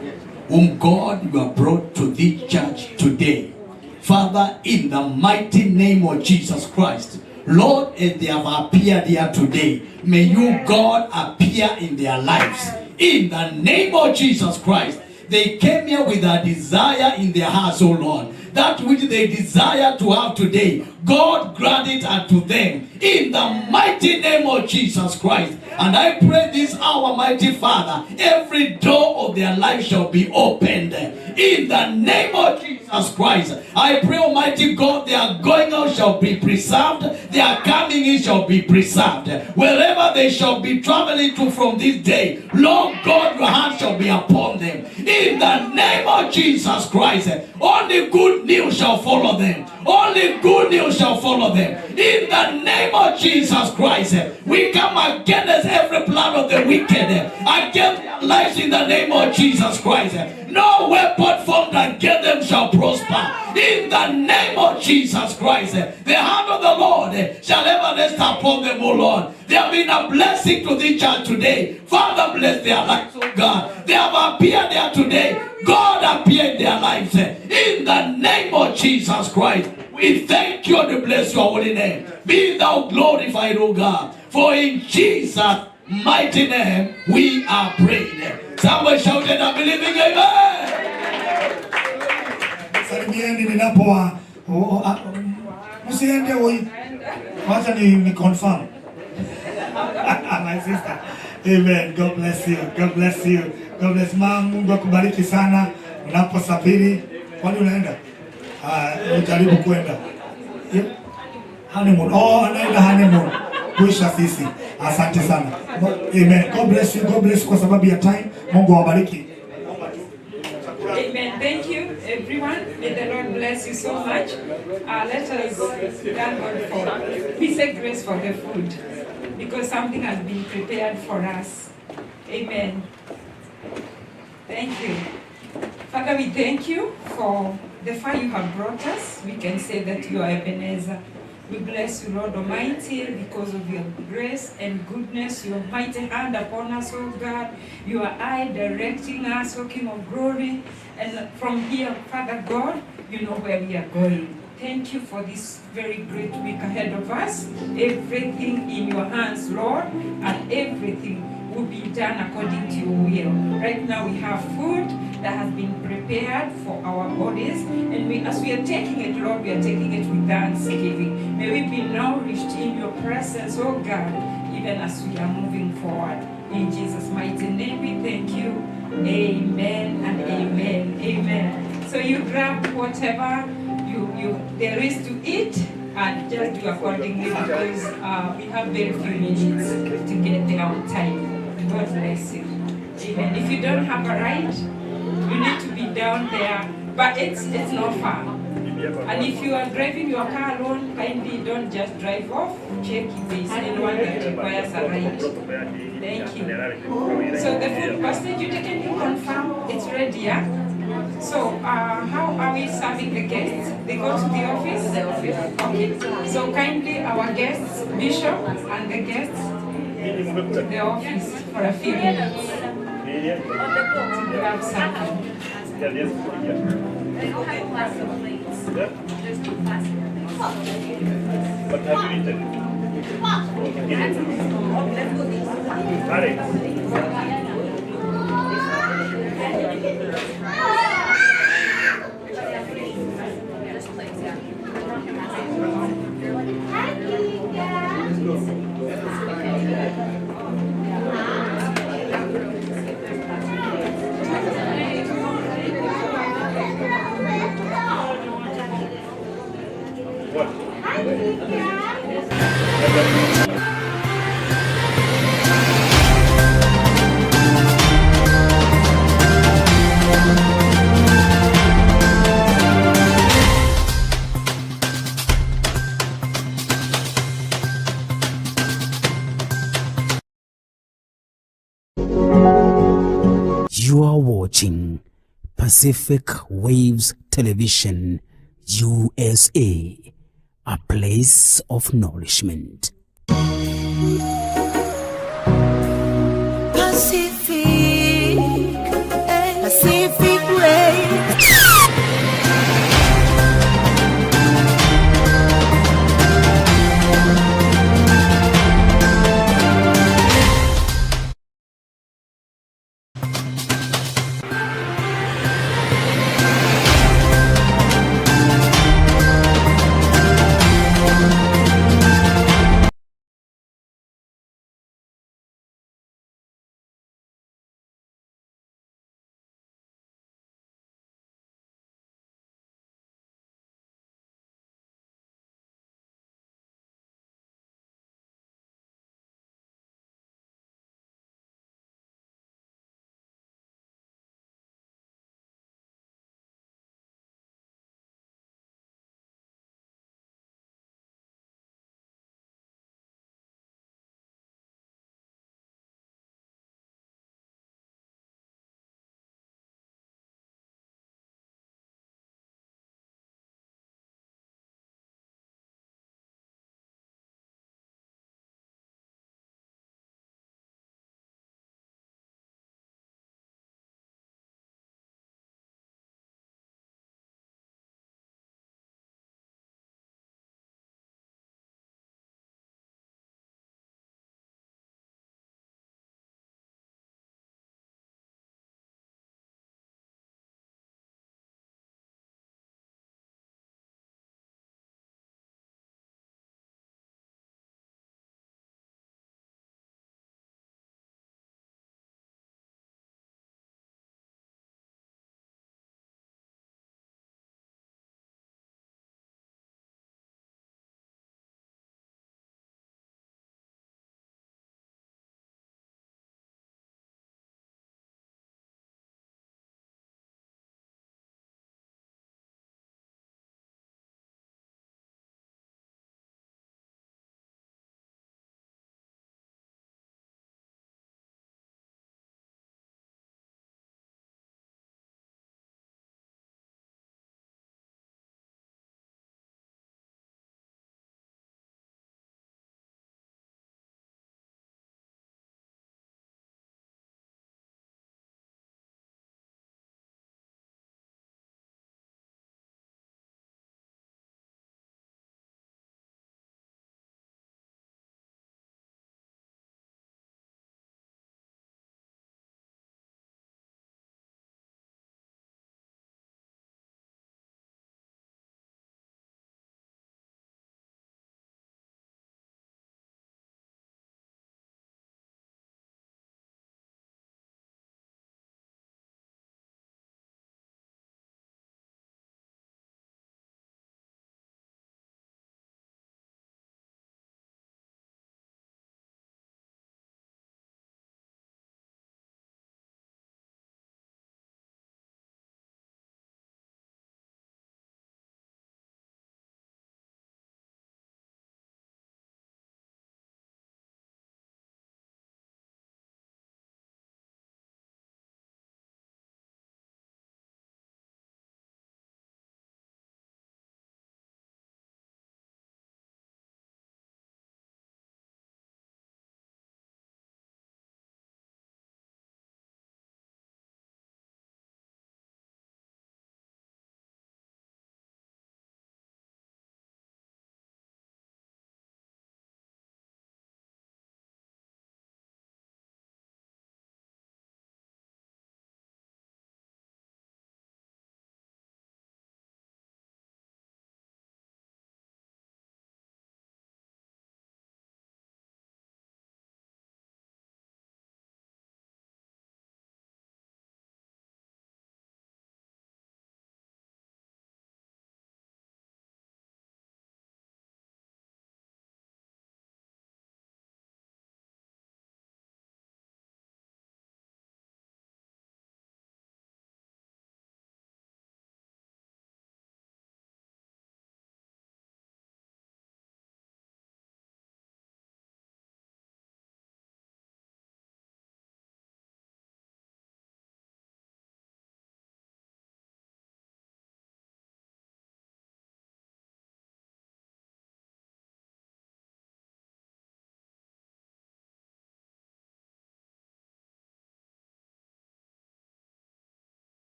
whom God you have brought to this church today. Father, in the mighty name of Jesus Christ, Lord, as they have appeared here today, may you, God, appear in their lives. In the name of Jesus Christ, they came here with a desire in their hearts, oh Lord. That which they desire to have today, God grant it unto them. In the mighty name of Jesus Christ. And I pray this hour, mighty Father, every door of their life shall be opened. In the name of Jesus Christ. I pray, Almighty God, their going out shall be preserved. Their coming in shall be preserved. Wherever they shall be traveling to from this day, Lord God, your hand shall be upon them. In the name of Jesus Christ. Only good news shall follow them. Only good news shall follow them. In the name of Jesus Christ, we come against every plan of the wicked, against their lives in the name of Jesus Christ. No weapon formed against them shall prosper. In the name of Jesus Christ, the hand of the Lord shall ever rest upon them, O Lord. They have been a blessing to this church today. Father, bless their lives, oh God. They have appeared there today. God appear in their lives. In the name of Jesus Christ, we thank you and we bless your holy name. Be thou glorified, O God. For in Jesus' mighty name we are praying. Somebody shouted and believing amen. Salimieni ninapoa. Msiende woi. Wacha ni confirm. My sister. Amen. God bless you. God bless you. God bless mom. Mungu akubariki sana. Unaposafiri. Kwani unaenda? Ujaribu kwenda. Honeymoon. Oh, anaenda honeymoon. Kuisha sisi. Asante sana. Amen. God bless you. God bless you kwa sababu ya time. Mungu awabariki. Amen. Thank you, everyone. May the Lord bless you so much. Let us thank God for, we say grace for the food, because something has been prepared for us. Amen. Thank you. Father, we thank you for the far you have brought us. We can say that you are Ebenezer. We bless you, Lord Almighty, because of your grace and goodness, your mighty hand upon us, oh God, your eye directing us, oh King of glory. And from here, Father God, you know where we are going. Thank you for this very great week ahead of us. Everything in your hands, Lord, and everything will be done according to your will. Right now we have food that has been prepared for our bodies, and as we are taking it, Lord, we are taking it with thanksgiving. May we be nourished in your presence, oh God, even as we are moving forward. In Jesus' mighty name we thank you. Amen and amen. Amen. So you grab whatever there is to eat, and just do accordingly, because we have very few minutes to get there on time. God bless you. Amen. If you don't have a ride, you need to be down there, but it's not far. And if you are driving your car alone, kindly don't just drive off. Check if there is anyone that requires a ride. Thank you. So the food basket, you can you confirm it's ready, yeah? So how are we serving the guests? They go to the office? Okay. So kindly our guests, Bishop and the guests, the office for a few minutes. Grab something. What have you eaten? You are watching Pacific Waves Television, USA, a place of nourishment. Pacific